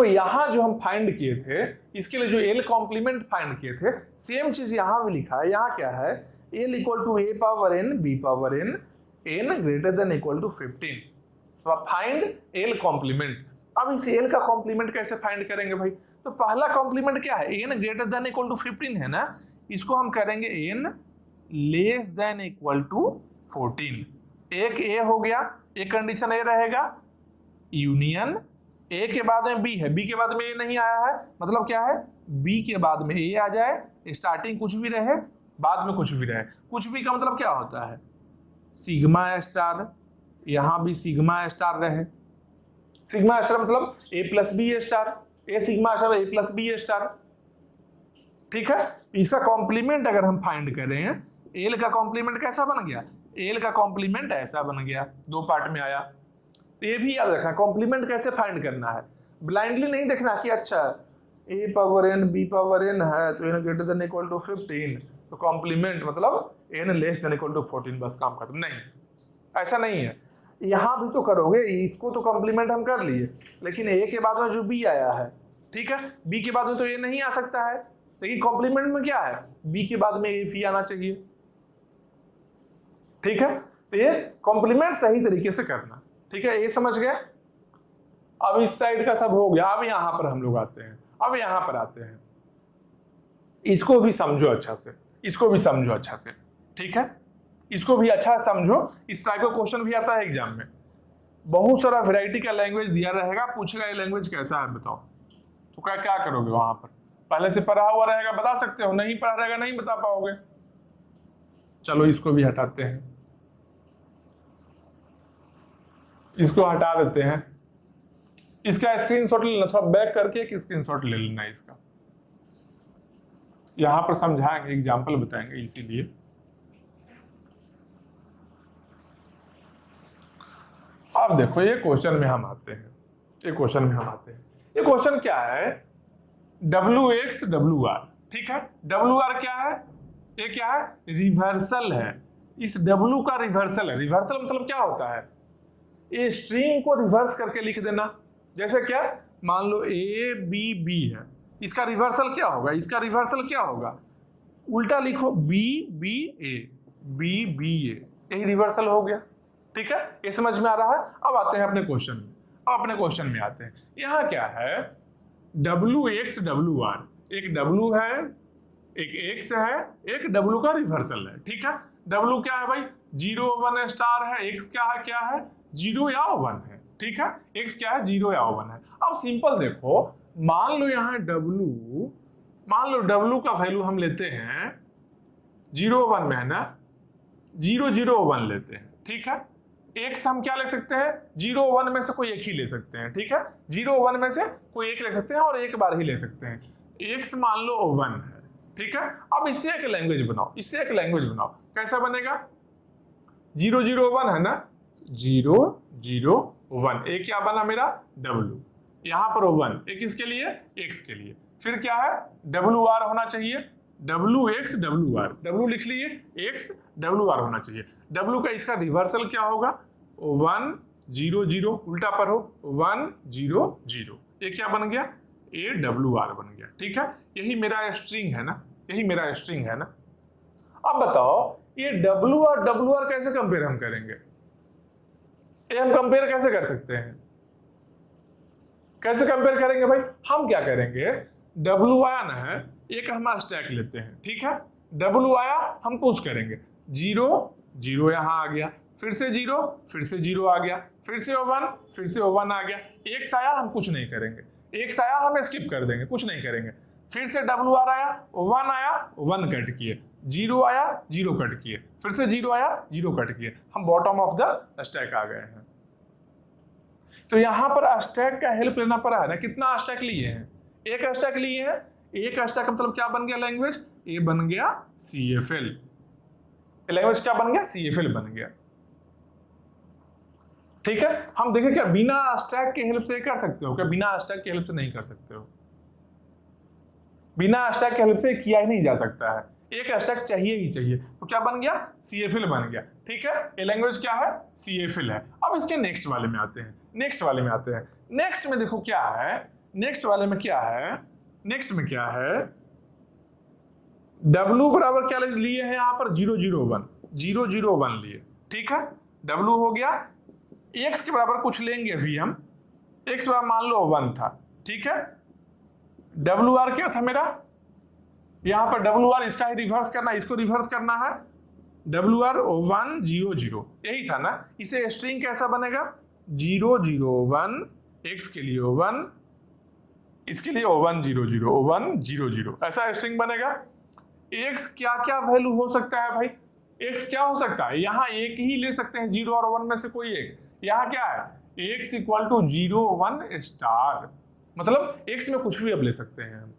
यहां जो हम फाइंड किए थे, इसके लिए जो एल कॉम्प्लीमेंट फाइंड किए थे, सेम चीज यहां भी लिखा है, यहां क्या है, L equal to a power n b power n n greater than equal to 15, तो आप फाइंड एल कॉम्प्लीमेंट। अब इस एल का कॉम्प्लीमेंट कैसे फाइंड करेंगे भाई, तो पहला कॉम्प्लीमेंट क्या है, n greater than equal to 15 है ना, इसको हम करेंगे n less than equal to 14। एक ए हो गया, एक कंडीशन ए रहेगा, यूनियन ए के बाद में बी है, बी के बाद में ए नहीं आया है, मतलब क्या है, बी के बाद में ए आ जाए, स्टार्टिंग कुछ भी रहे, बाद में कुछ भी रहे। कुछ भी का मतलब क्या होता है, सिग्मा स्टार, यहां भी सिग्मा स्टार रहे। सिग्मा स्टार मतलब ए प्लस बी स्टार, ए सिग्मा स्टार ए प्लस बी स्टार। ठीक है, इसका कॉम्प्लीमेंट अगर हम फाइंड करें, एल का कॉम्प्लीमेंट कैसा बन गया, एल का कॉम्प्लीमेंट ऐसा बन गया, दो पार्ट में आया। तो ये भी याद रखना, कॉम्प्लीमेंट कैसे फाइंड करना है, ब्लाइंडली नहीं देखना कि अच्छा a power n b power n है तो n greater than equal to 15, तो कॉम्प्लीमेंट मतलब n less than equal to 14, बस काम खत्म। नहीं, ऐसा नहीं है। यहां भी तो करोगे, इसको तो कॉम्प्लीमेंट हम कर लिए, लेकिन ए के बाद में जो बी आया है, ठीक है, बी के बाद में तो ए नहीं आ सकता है, लेकिन कॉम्प्लीमेंट में क्या है, बी के बाद में ए फी आना चाहिए। ठीक है, तो ये कॉम्प्लीमेंट सही तरीके से करना। ठीक है, ये समझ गए। अब इस साइड का सब हो गया, अब यहां पर हम लोग आते हैं, अब यहां पर आते हैं, इसको भी समझो अच्छा से, इसको भी समझो अच्छा से। ठीक है, इसको भी अच्छा समझो, इस टाइप का क्वेश्चन भी आता है एग्जाम में। बहुत सारा वैरायटी का लैंग्वेज दिया रहेगा, पूछेगा ये लैंग्वेज कैसा है बताओ, तो क्या करोगे वहां पर, पहले से पढ़ा हुआ रहेगा बता सकते हो, नहीं पढ़ा रहेगा नहीं बता पाओगे। चलो इसको भी हटाते हैं, इसको हटा देते हैं, इसका स्क्रीनशॉट लेना, थोड़ा बैक करके एक स्क्रीनशॉट ले लेना है इसका, यहां पर समझाएंगे, एग्जाम्पल बताएंगे इसीलिए। अब देखो ये क्वेश्चन में हम आते हैं, ये क्वेश्चन में हम आते हैं, ये क्वेश्चन क्या है, WX WR। ठीक है, WR क्या है, ये क्या है, रिवर्सल है, इस W का रिवर्सल है। रिवर्सल मतलब क्या होता है, ये स्ट्रिंग को रिवर्स करके लिख देना। जैसे क्या, मान लो A B B है, इसका रिवर्सल क्या होगा, इसका रिवर्सल क्या होगा, उल्टा लिखो B B A B B A, यही रिवर्सल हो गया। ठीक है, ये समझ में आ रहा है। अब आते हैं अपने क्वेश्चन में, अब अपने क्वेश्चन में आते हैं। यहां क्या है, WX WR, एक W है, एक X है, एक W का रिवर्सल है। ठीक है, W क्या है भाई, 0 1 स्टार है, X क्या है 0 या 1 है। ठीक है, X क्या है 0 या 1 है। अब सिंपल देखो, मान लो यहाँ W, मान लो W का वैल्यू हम लेते हैं 0 1 में है ना, 0 0 1 लेते हैं। ठीक है, X हम क्या ले सकते हैं, 0 1 में से कोई एक ही ले सकते हैं। ठीक है, 0 1 में से कोई एक ले सकते हैं और एक बार ही ले सकते हैं। X मान लो 1 है। ठीक है, अब इससे एक लैंग्वेज बनाओ, इससे एक लैंग्वेज बनाओ, कैसा बनेगा, 0 0 1 है ना, 0 0 1, एक क्या बना मेरा W, यहां पर 1, एक किसके लिए, X के लिए। फिर क्या है, WR होना चाहिए, WX WR, W लिख लिए, X WR होना चाहिए। W का इसका रिवर्सल क्या होगा, 1 0 0, उल्टा पर हो 1 0 0, ये क्या बन गया, AWR बन गया। ठीक है, यही मेरा स्ट्रिंग है ना, यही मेरा स्ट्रिंग है ना। अब बताओ ये W और WR कैसे कंपेयर हम करेंगे, ये हम कंपेयर कैसे कर सकते हैं, कैसे कंपेयर करेंगे भाई, हम क्या करेंगे, W आया ना है, एक हम स्टैक लेते हैं। ठीक है, W आया हम पुश करेंगे, 0 0 यहां आ गया, फिर से 0, फिर से 0 आ गया, फिर से 1, फिर से 1 आ गया, X आया हम कुछ नहीं करेंगे, X आया हम स्किप कर देंगे, कुछ नहीं करेंगे। फिर से WR आया, 1 आया, 1 कट किए, 0 आया, 0 कट किए, फिर से 0 आया, 0 कट किए, हम बॉटम ऑफ द स्टैक आ गए हैं। तो यहां पर स्टैक का हेल्प लेना पड़ा है ना, कितना स्टैक लिए हैं, एक स्टैक लिए हैं, एक स्टैक मतलब क्या बन गया लैंग्वेज, ये बन गया CFL, लैंग्वेज क्या बन गया, CFL बन गया। ठीक है, हम देखें क्या बिना स्टैक के हेल्प से कर सकते हो क्या, बिना स्टैक के हेल्प से नहीं कर सकते हो, बिना स्टैक के हेल्प से किया ही नहीं जा सकता है, एक स्टैक चाहिए ही चाहिए। तो क्या बन गया, CFL बन गया। ठीक है, ये लैंग्वेज क्या है, CFL है। अब इसके नेक्स्ट वाले में आते हैं, नेक्स्ट वाले में आते हैं। नेक्स्ट में देखो क्या है, नेक्स्ट वाले में क्या है, नेक्स्ट में क्या है, W बराबर क्या लिए हैं यहाँ पर 0 0 1, 0 0 1 लिए। ठीक है, W हो गया, X के बराबर कुछ लेंगे अभी हम, X बराबर मान लो 1 था। ठीक है, WR क्या था मेरा, यहां पर WR इसका ही रिवर्स करना, इसको रिवर्स करना है, WR1000 यही था ना। इसे स्ट्रिंग कैसा बनेगा 001 x के लिए 1 इसके लिए 0100 0100 ऐसा स्ट्रिंग बनेगा। x क्या क्या वैल्यू हो सकता है भाई, x क्या हो सकता है, यहाँ एक ही ले सकते हैं 0 और 1 में से कोई एक। यहाँ क्या है x इक्वल टू 0 1 स्टार, मतलब x में कुछ भी अब ले सकते हैं हम।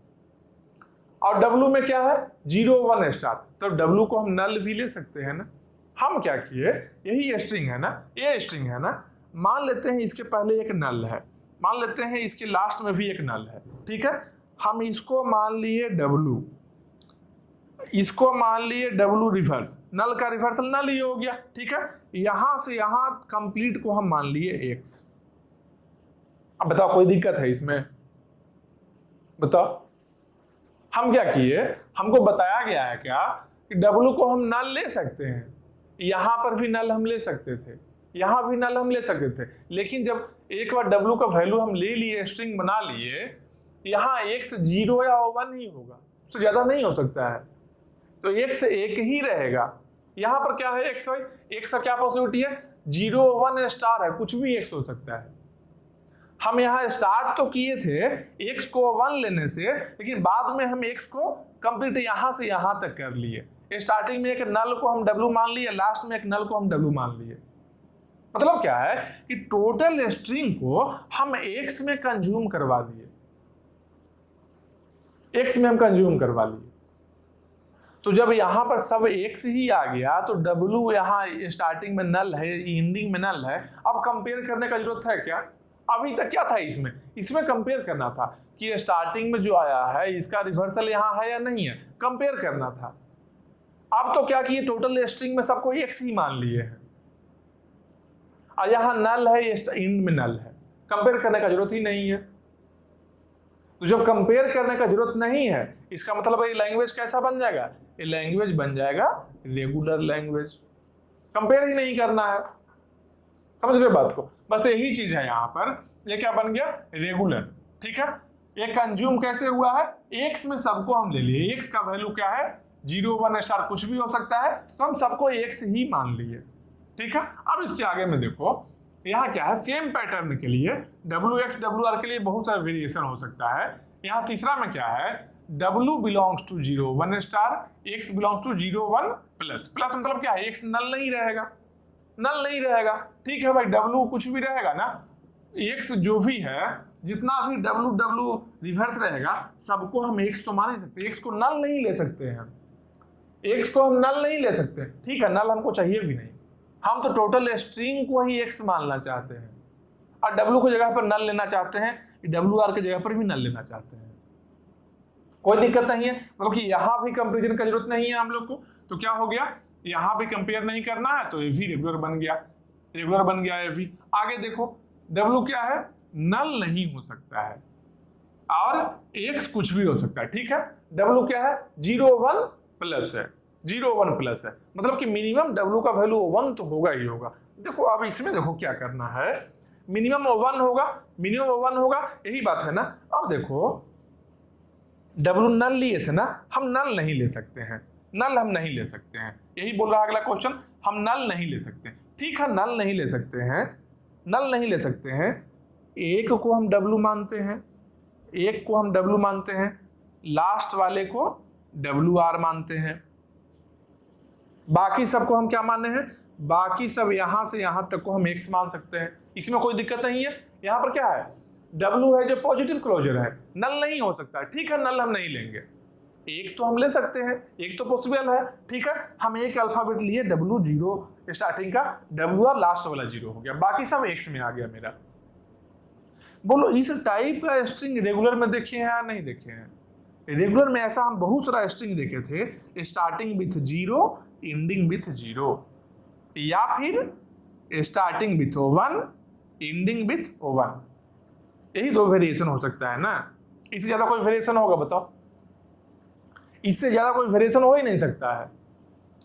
और w में क्या है 0 1 स्टार, तो w को हम नल भी ले सकते हैं ना। हम क्या किए, यही स्ट्रिंग है ना, ये स्ट्रिंग है ना, मान लेते हैं इसके पहले एक नल है, मान लेते हैं इसके लास्ट में भी एक नल है, ठीक है। हम इसको मान लिए w, इसको मान लिए w रिवर्स, नल का रिवर्सल नल ही हो गया, ठीक है। यहां से यहां कंप्लीट को हम मान लिए x। अब बताओ कोई दिक्कत है इसमें, बताओ। हम क्या किए, हमको बताया गया है क्या कि w को हम नल ले सकते हैं, यहां पर भी नल हम ले सकते थे, यहां भी नल हम ले सकते थे, लेकिन जब एक बार w का वैल्यू हम ले लिए, स्ट्रिंग बना लिए, यहां x 0 या 1 ही होगा, उससे ज्यादा नहीं हो सकता है, तो x एक ही रहेगा। यहां पर क्या है x भाई, x का क्या पॉसिबिलिटी है 0 1 स्टार है, कुछ भी x हो सकता है। हम यहाँ स्टार्ट तो किए थे x को 1 लेने से, लेकिन बाद में हम x को कंप्लीट यहां से यहां तक कर लिए। स्टार्टिंग में एक नल को हम w मान लिए, लास्ट में एक नल को हम w मान लिए। मतलब क्या है कि टोटल स्ट्रिंग को हम x में कंज्यूम करवा दिए, x में हम कंज्यूम करवा लिए। तो जब यहां पर सब x ही आ गया तो w यहां स्टार्टिंग में नल है, एंडिंग में नल है, अब कंपेयर करने का जरूरत है क्या। अभी तक क्या था इसमें, इसमें कंपेयर करना था कि स्टार्टिंग में जो आया है इसका रिवर्सल यहाँ है या नहीं है, कंपेयर करना था। अब तो क्या किए, टोटल स्ट्रिंग में सबको x ही मान लिए हैं, और यहाँ नल है, ये एंड में नल है, कंपेयर करने का जरूरत ही नहीं है। तो जब कंपेयर करने का जरूरत नहीं है, इसका मतलब ये लैंग्वेज कैसा बन जाएगा, ये लैंग्वेज बन जाएगा रेगुलर लैंग्वेज, कंपेयर ही नहीं करना है। समझ रहे बात को, बस यही चीज है यहाँ पर। ये क्या बन गया रेगुलर, ठीक है। ये कंज्यूम कैसे हुआ है, x में सबको हम ले लिए, x का वैल्यू क्या है 0 1 स्टार, कुछ भी हो सकता है, तो हम सबको x ही मान लिए, ठीक है। अब इसके आगे में देखो यहाँ क्या है, सेम पैटर्न के लिए wx wr के लिए बहुत सारा वेरिएशन हो सकता है। यहाँ तीसरा में क्या है w belongs to 0 1 star, x belongs to 0 1 plus, plus मतलब क्या है x नल नहीं रहेगा, नल नहीं रहेगा, ठीक है भाई। w कुछ भी रहेगा ना, x जो भी है, जितना भी w रिवर्स रहेगा, सबको हम x तो मान ही सकते हैं, x को नल नहीं ले सकते हैं, x को हम नल नहीं ले सकते, ठीक है, नल हमको चाहिए भी नहीं। हम तो टोटल स्ट्रिंग को ही x मानना चाहते हैं, और w को जगह पर नल लेना चाहते हैं, wr की जगह पर भी नल लेना चाहते हैं, कोई दिक्कत नहीं है। मतलब कि यहां भी कंपेरिजन का जरूरत नहीं है हम लोग को, तो क्या हो गया, यहां भी कंपेयर नहीं करना है, तो ये भी रेगुलर बन गया, रेगुलर बन गया ये भी। आगे देखो w क्या है, नल नहीं हो सकता है, और x कुछ भी हो सकता है, ठीक है। w क्या है 0 1 प्लस है, 0 1 प्लस है, मतलब कि मिनिमम w का वैल्यू 1 तो होगा ही होगा। देखो अब इसमें देखो क्या करना है, मिनिमम 1 होगा, मिनिमम 1 होगा, यही बात है ना। अब देखो w नल लिए थे ना, हम नल नहीं ले सकते हैं, नल हम नहीं ले सकते हैं, यही बोल रहा है अगला क्वेश्चन, हम नल नहीं ले सकते, ठीक है, नल नहीं ले सकते हैं, नल नहीं ले सकते हैं। एक को हम w मानते हैं, एक को हम w मानते हैं, लास्ट वाले को wr मानते हैं, बाकी सबको हम क्या माने हैं, बाकी सब यहां से यहां तक को हम x मान सकते हैं, इसमें कोई दिक्कत नहीं है। यहां पर क्या है w है जो पॉजिटिव क्लोजर है, नल नहीं हो सकता, ठीक है, नल हम नहीं लेंगे। एक तो हम ले सकते हैं, एक तो पॉसिबल है, ठीक है, हम एक अल्फाबेट लिए w 0 स्टार्टिंग का, wr लास्ट वाला 0 हो गया, बाकी सब x में आ गया मेरा। बोलो इस टाइप का स्ट्रिंग रेगुलर में देखे हैं या नहीं देखे हैं। रेगुलर में ऐसा हम बहुत सारा स्ट्रिंग देखे थे, स्टार्टिंग विथ 0 एंडिंग विथ 0, या फिर स्टार्टिंग विथ 1 एंडिंग विथ 1, यही दो वेरिएशन हो सकता है ना। इससे ज्यादा कोई वेरिएशन होगा बताओ, इससे ज्यादा कोई वेरिएशन हो ही नहीं सकता है।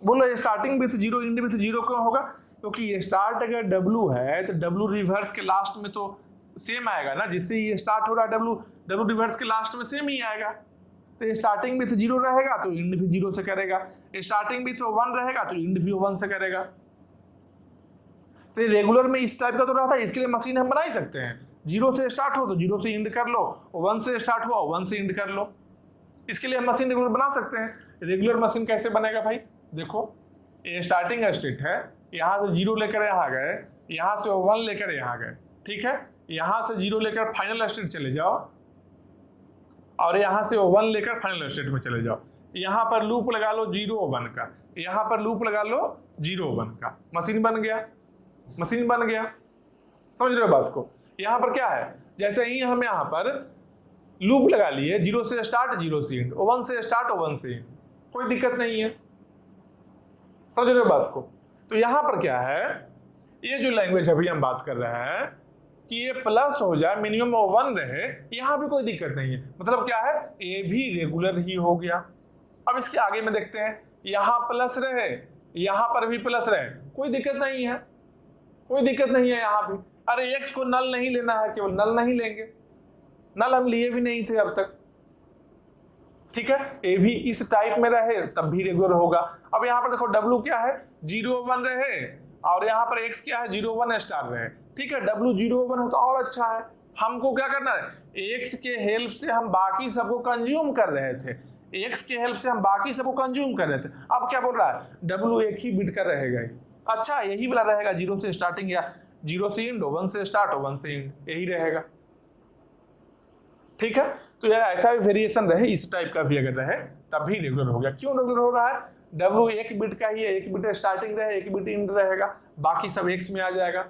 बोलो स्टार्टिंग विथ 0 एंड विथ 0 क्यों होगा, क्योंकि ये स्टार्ट अगर w है तो w रिवर्स के लास्ट में तो सेम आएगा ना, जिससे ये स्टार्ट हो रहा है w रिवर्स के लास्ट में सेम ही आएगा, तो स्टार्टिंग विथ 0 रहेगा तो इंड भी 0 से करेगा, स्टार्टिंग विथ 1 रहेगा तो इंड भी 1 से करेगा। तो रेगुलर में इस टाइप का तो रहता है, इसके लिए मशीन हम बना ही सकते हैं। 0 से स्टार्ट हो तो 0 से इंड कर लो, 1 से स्टार्ट हुआ 1 से इंड कर लो। इसके लिए हम मशीन रेगुलर बना सकते हैं। रेगुलर मशीन कैसे बनेगा भाई, देखो ये स्टार्टिंग स्टेट है, यहाँ से 0 लेकर यहाँ गए, यहाँ से 1 लेकर यहाँ गए, ठीक है। यहाँ से 0 लेकर फाइनल स्टेट चले जाओ और यहाँ से 1 लेकर फाइनल स्टेट में चले जाओ। यहाँ पर लूप लगा लो 0 1 का, यहाँ पर लूप लगा लो 0 1 का, मशीन बन गया, मशीन बन गया। समझ रहे हो बात को। यहाँ पर क्या है, जैसे ही हम यहाँ पर लूप लगा लिए 0 से स्टार्ट 0 से एंड, 1 से स्टार्ट 1 से एंड, कोई दिक्कत नहीं है। समझ रहे हो बात को। तो यहाँ पर क्या है, ये जो लैंग्वेज अभी हम बात कर रहे हैं कि ये प्लस हो जाए, मिनिमम 1 रहे, यहाँ भी कोई दिक्कत नहीं है। मतलब क्या है, ये भी रेगुलर ही हो गया। अब इसके आगे में देखते हैं, यहाँ प्लस रहे, यहाँ पर भी प्लस रहे, कोई दिक्कत नहीं है, कोई दिक्कत नहीं है यहाँ भी। अरे एक्स को नल नहीं लेना है, केवल नल नहीं लेंगे, नल हम लिए भी नहीं थे अब तक, ठीक है। ए भी इस टाइप में रहे तब भी रेगुलर होगा। अब यहाँ पर देखो W क्या है, 0 1 रहे और यहाँ पर X क्या है, 0 1 स्टार रहे, ठीक है। W 0 1 है तो और अच्छा है। हमको क्या करना है, X के हेल्प से हम बाकी सबको कंज्यूम कर रहे थे, X के हेल्प से हम बाकी सबको कंज्यूम कर रहे थे। अब क्या बोल रहा है, W एक ही बिट का रहेगा, अच्छा यही वाला रहेगा, 0 से स्टार्टिंग या 0 से इंड, 1 से स्टार्ट 1 से इंड, यही रहेगा, ठीक है। तो यार ऐसा भी वेरिएशन रहे, इस टाइप का भी अगर रहे तब भी रेगुलर हो गया। क्यों रेगुलर हो रहा है, W एक बिट का ही है, एक बिट स्टार्टिंग रहे, एक बिट इंड रहेगा, बाकी सब X में आ जाएगा।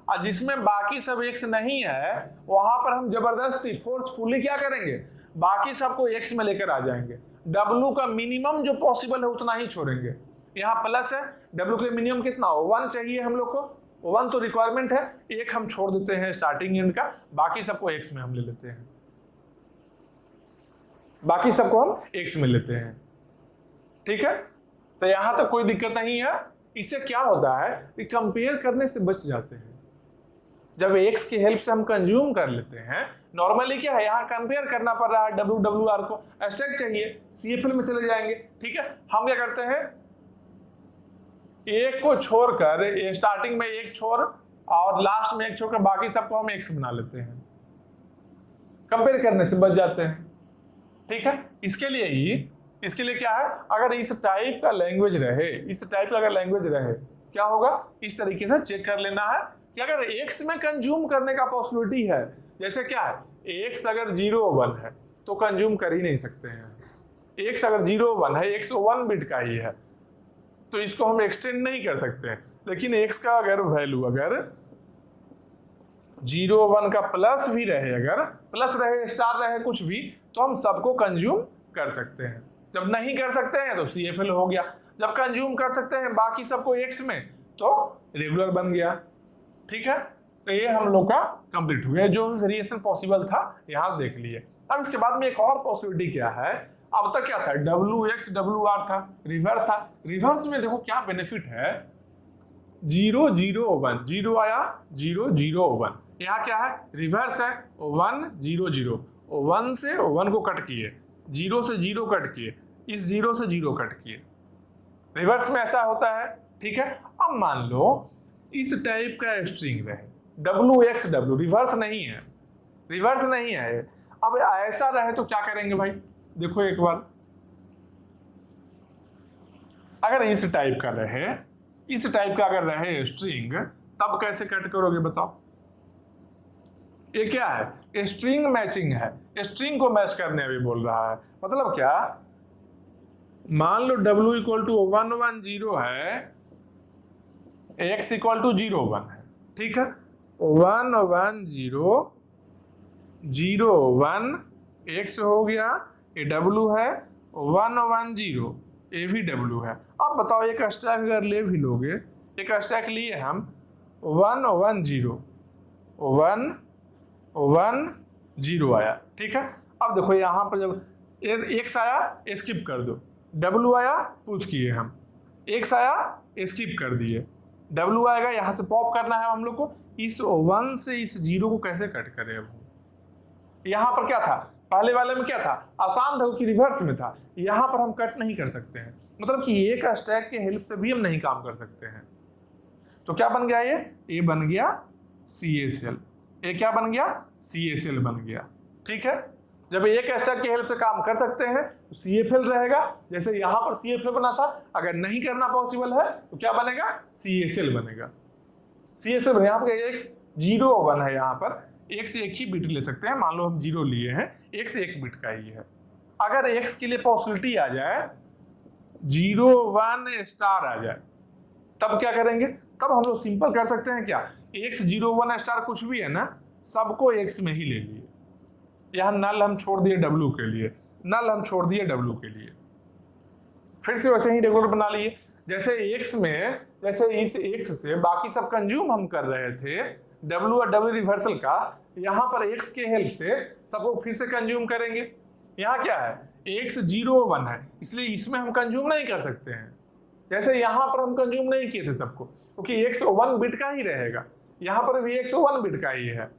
और जिसमें बाकी सब X नहीं है वहां पर हम जबरदस्ती फोर्सफुली क्या करेंगे, बाकी सबको X में लेकर आ जाएंगे। W का मिनिमम जो पॉसिबल है उतना ही छोड़ेंगे। यहाँ प्लस है, W के मिनिमम कितना, 1 चाहिए हम लोग को, 1 तो रिक्वायरमेंट है, एक हम छोड़ देते हैं स्टार्टिंग एंड का, बाकी सबको X में हम ले लेते हैं, बाकी सबको हम X में लेते हैं, ठीक है। तो यहां तक कोई दिक्कत नहीं है। इससे क्या होता है कि कंपेयर करने से बच जाते हैं। जब X की हेल्प से हम कंज्यूम कर लेते हैं, नॉर्मली क्या है, यहाँ कंपेयर करना पड़ रहा है, WWR को स्टैक चाहिए, CFL में चले जाएंगे, ठीक है। हम क्या करते हैं, एक को छोड़कर स्टार्टिंग में एक छोड़ और लास्ट में एक छोड़कर बाकी सबको हम X बना लेते हैं, कंपेयर करने से बच जाते हैं, ठीक है। इसके लिए क्या है, अगर इस टाइप का लैंग्वेज रहे, इस टाइप का अगर लैंग्वेज रहे, क्या होगा, इस तरीके से चेक कर लेना है कि अगर X में कंज्यूम करने का पॉसिबिलिटी है, जैसे क्या है, X अगर 0 1 है तो कंज्यूम कर ही नहीं सकते हैं। X अगर 0 1 है, X 1 बिट का ही है, तो इसको हम एक्सटेंड नहीं कर सकते हैं। लेकिन X का अगर वैल्यू अगर 0 1 का प्लस भी रहे, अगर प्लस रहे, स्टार रहे, कुछ भी, तो हम सबको कंज्यूम कर सकते हैं। जब नहीं कर सकते हैं तो CFL हो गया, जब कंज्यूम कर सकते हैं बाकी सबको X में तो रेगुलर बन गया, ठीक है। तो ये हम लोग का कंप्लीट हो गया, जो वेरिएशन पॉसिबल था यहाँ देख लिए। अब इसके बाद में एक और पॉसिबिलिटी क्या है, अब तक क्या था, WX WR था, रिवर्स था। रिवर्स में देखो क्या बेनिफिट है, 0 0 1, 0 आया 0 0 1, यहाँ क्या है, रिवर्स है, 1 0 0, 1 से 1 को कट किए, 0 से 0 कट किए, इस 0 से 0 कट किए, रिवर्स में ऐसा होता है, ठीक है। अब मान लो इस टाइप का स्ट्रिंग रहे, WXW, रिवर्स नहीं है, रिवर्स नहीं है। अब ऐसा रहे तो क्या करेंगे भाई, देखो एक बार, अगर इस टाइप का रहे, इस टाइप का अगर रहे स्ट्रिंग, तब कैसे कट करोगे बताओ। ये क्या है, स्ट्रिंग मैचिंग है, स्ट्रिंग को मैच करने अभी बोल रहा है। मतलब क्या, मान लो W इक्वल टू 1 1 0 है, X इक्वल टू 0 1 है, ठीक है। 1 1 0 0 1 X हो गया, ये W है, 1 1 0 ये भी W है। अब बताओ एक स्टैक अगर ले भी लोगे, एक स्टैक लिए हम 1 1 0 1 1 0 आया, ठीक है। अब देखो यहाँ पर जब X आया स्किप कर दो, W आया पुश किए हम, X आया स्किप कर दिए, W आएगा, यहाँ से पॉप करना है हम लोग को। इस 1 से इस 0 को कैसे कट करें, अब यहाँ पर क्या था, पहले वाले में क्या था, आसान था कि रिवर्स में था, यहां पर हम कट नहीं कर सकते हैं, मतलब कि एक स्टैक के हेल्प से भी हम नहीं काम कर सकते हैं। तो क्या बन गया, ये बन गया CA सेल, ये क्या बन गया, CA सेल बन गया। ठीक है, जब एक स्टैक की हेल्प से काम कर सकते हैं तो CFL रहेगा, जैसे यहां पर CFL बना था। अगर नहीं करना पॉसिबल है तो क्या बनेगा, CA सेल बनेगा। CA सेल यहाँ पर x 0 1 है, यहाँ पर एक से एक ही बिट ले सकते हैं, मान लो हम 0 लिए हैं, एक से एक बिट का ही है। अगर x के लिए पॉसिबिलिटी आ जाए 0 1 स्टार आ जाए, तब क्या करेंगे, तब हम लोग सिंपल कर सकते हैं क्या, x 0 1 स्टार कुछ भी है ना, सबको x में ही ले लिए। यहाँ नल हम छोड़ दिए W के लिए, नल हम छोड़ दिए W के लिए, फिर से वैसे ही रेगुलर बना लिए। जैसे x में, जैसे इस x से बाकी सब कंज्यूम हम कर रहे थे W और W रिवर्सल का, यहाँ पर x के हेल्प से सबको फिर से कंज्यूम करेंगे। यहाँ क्या है, x 0 1 है, इसलिए इसमें हम कंज्यूम नहीं कर सकते हैं। जैसे यहाँ पर हम कंज्यूम नहीं किए थे सबको, क्योंकि x 1 बिट का ही रहेगा, यहाँ पर भी x 1 बिट का ही है।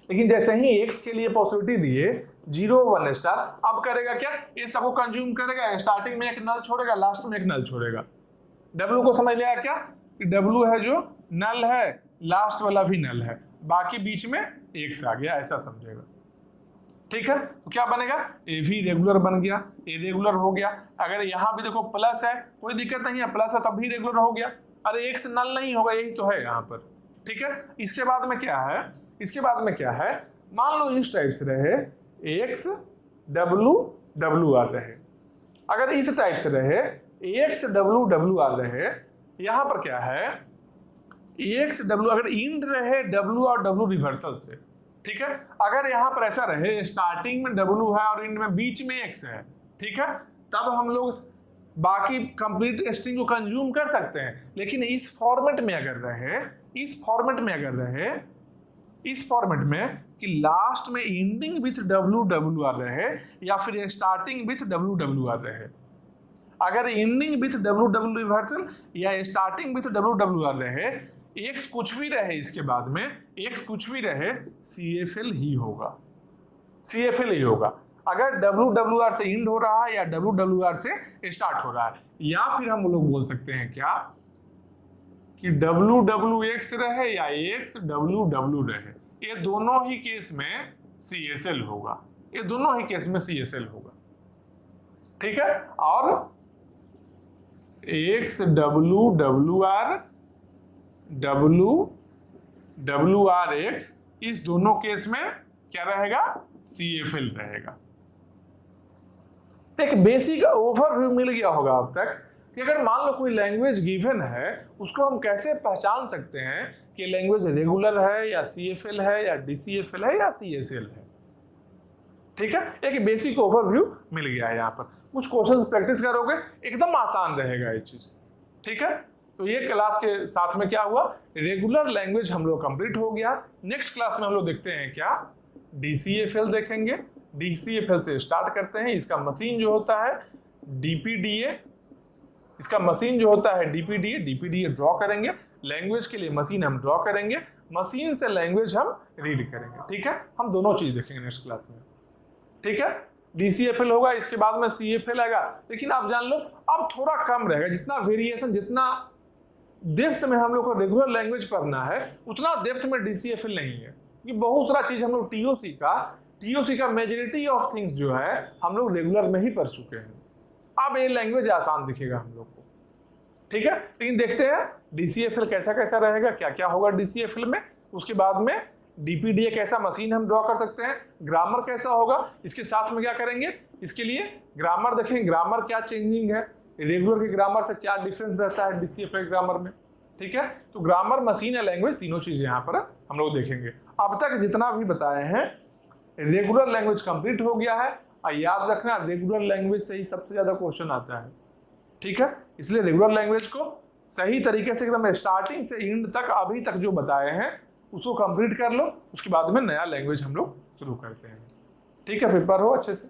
लेकिन जैसे ही x के लिए पॉसिबिलिटी दिए 0 1 स्टार, अब करेगा क्या, ये सबको कंज्यूम करेगा, स्टार्टिंग में एक नल छोड़ेगा, लास्ट में एक नल छोड़ेगा। W को समझ लिया क्या, कि W है जो नल है, लास्ट वाला भी नल है, बाकी बीच में x आ गया, ऐसा समझेगा। ठीक है, तो क्या बनेगा, ये भी रेगुलर बन गया, ये रेगुलर हो गया। अगर यहाँ भी देखो प्लस है, कोई दिक्कत नहीं है, प्लस है तब भी रेगुलर हो गया। अरे x नल नहीं होगा, यही तो है यहाँ पर। ठीक है, इसके बाद में क्या है, इसके बाद में क्या है, मान लो इस टाइप से रहे x W W आ रहे, अगर इस टाइप से रहे x W W आ रहे, यहाँ पर क्या है x W, अगर इंड रहे W और W रिवर्सल से। ठीक है, अगर यहाँ पर ऐसा रहे स्टार्टिंग में W है और इंड में बीच में x है, ठीक है, तब हम लोग बाकी कंप्लीट स्ट्रिंग को कंज्यूम कर सकते हैं। लेकिन इस फॉर्मेट में अगर रहे, इस फॉर्मेट में अगर रहे, इस फॉर्मेट में कि लास्ट में एंडिंग विथ W W आ रहे या फिर स्टार्टिंग विथ W W आ रहे, अगर ending with W W reversal या स्टार्टिंग विथ W W आ रहे, x कुछ भी रहे, इसके बाद में x कुछ भी रहे, CFL ही होगा, CFL ही होगा। अगर WWR से इंड हो रहा है या WWR से स्टार्ट हो रहा है, या फिर हम लोग बोल सकते हैं क्या कि WWX रहे या XWW रहे, ये दोनों ही केस में CSL होगा, ये दोनों ही केस में CSL होगा। ठीक है, और XWWR WWRX इस दोनों केस में क्या रहेगा, CFL रहेगा। तो एक बेसिक ओवरव्यू मिल गया होगा अब तक कि अगर मान लो कोई लैंग्वेज गिवन है, उसको हम कैसे पहचान सकते हैं कि लैंग्वेज रेगुलर है या CFL है या DCFL है या CSL है। ठीक है, एक बेसिक ओवरव्यू मिल गया है। यहाँ पर कुछ क्वेश्चंस प्रैक्टिस करोगे, एकदम आसान रहेगा ये चीज। ठीक है, तो ये क्लास के साथ में क्या हुआ, रेगुलर लैंग्वेज हम लोग कंप्लीट हो गया। नेक्स्ट क्लास में हम लोग देखते हैं क्या, DCFL देखेंगे। DCFL से स्टार्ट करते हैं। इसका मशीन जो होता है DPDA, इसका मशीन जो होता है DPDA ड्रॉ करेंगे। लैंग्वेज के लिए मशीन हम ड्रॉ करेंगे, मशीन से लैंग्वेज हम रीड करेंगे। ठीक है, हम दोनों चीज देखेंगे नेक्स्ट क्लास में। ठीक है, DCFL होगा, इसके बाद में CFL आएगा। लेकिन आप जान लो अब थोड़ा कम रहेगा, जितना वेरिएशन, जितना डेप्थ में हम लोग को रेगुलर लैंग्वेज पढ़ना है, उतना डेप्थ में DCFL नहीं है। कि बहुत सारा चीज हम लोग TOC का मेजॉरिटी ऑफ थिंग्स जो है हम लोग रेगुलर में ही पढ़ चुके हैं। अब ये लैंग्वेज आसान दिखेगा हम लोग को। ठीक है, लेकिन देखते हैं DCFL कैसा कैसा रहेगा, क्या क्या होगा DCFL में। उसके बाद में DPDA कैसा मशीन हम ड्रॉ कर सकते हैं, ग्रामर कैसा होगा, इसके साथ में क्या करेंगे, इसके लिए ग्रामर देखेंगे, ग्रामर क्या चेंजिंग है, रेगुलर के ग्रामर से क्या डिफरेंस रहता है DCFL ग्रामर में। ठीक है, तो ग्रामर, मशीन या लैंग्वेज, तीनों चीजें यहाँ पर हम लोग देखेंगे। अब तक जितना भी बताए हैं रेगुलर लैंग्वेज कंप्लीट हो गया है। और याद रखना, रेगुलर लैंग्वेज से ही सबसे ज्यादा क्वेश्चन आता है। ठीक है, इसलिए रेगुलर लैंग्वेज को सही तरीके से एकदम स्टार्टिंग से एंड तक अभी तक जो बताए हैं उसको कंप्लीट कर लो। उसके बाद में नया लैंग्वेज हम लोग शुरू करते हैं। ठीक है, प्रिपेयर हो अच्छे से।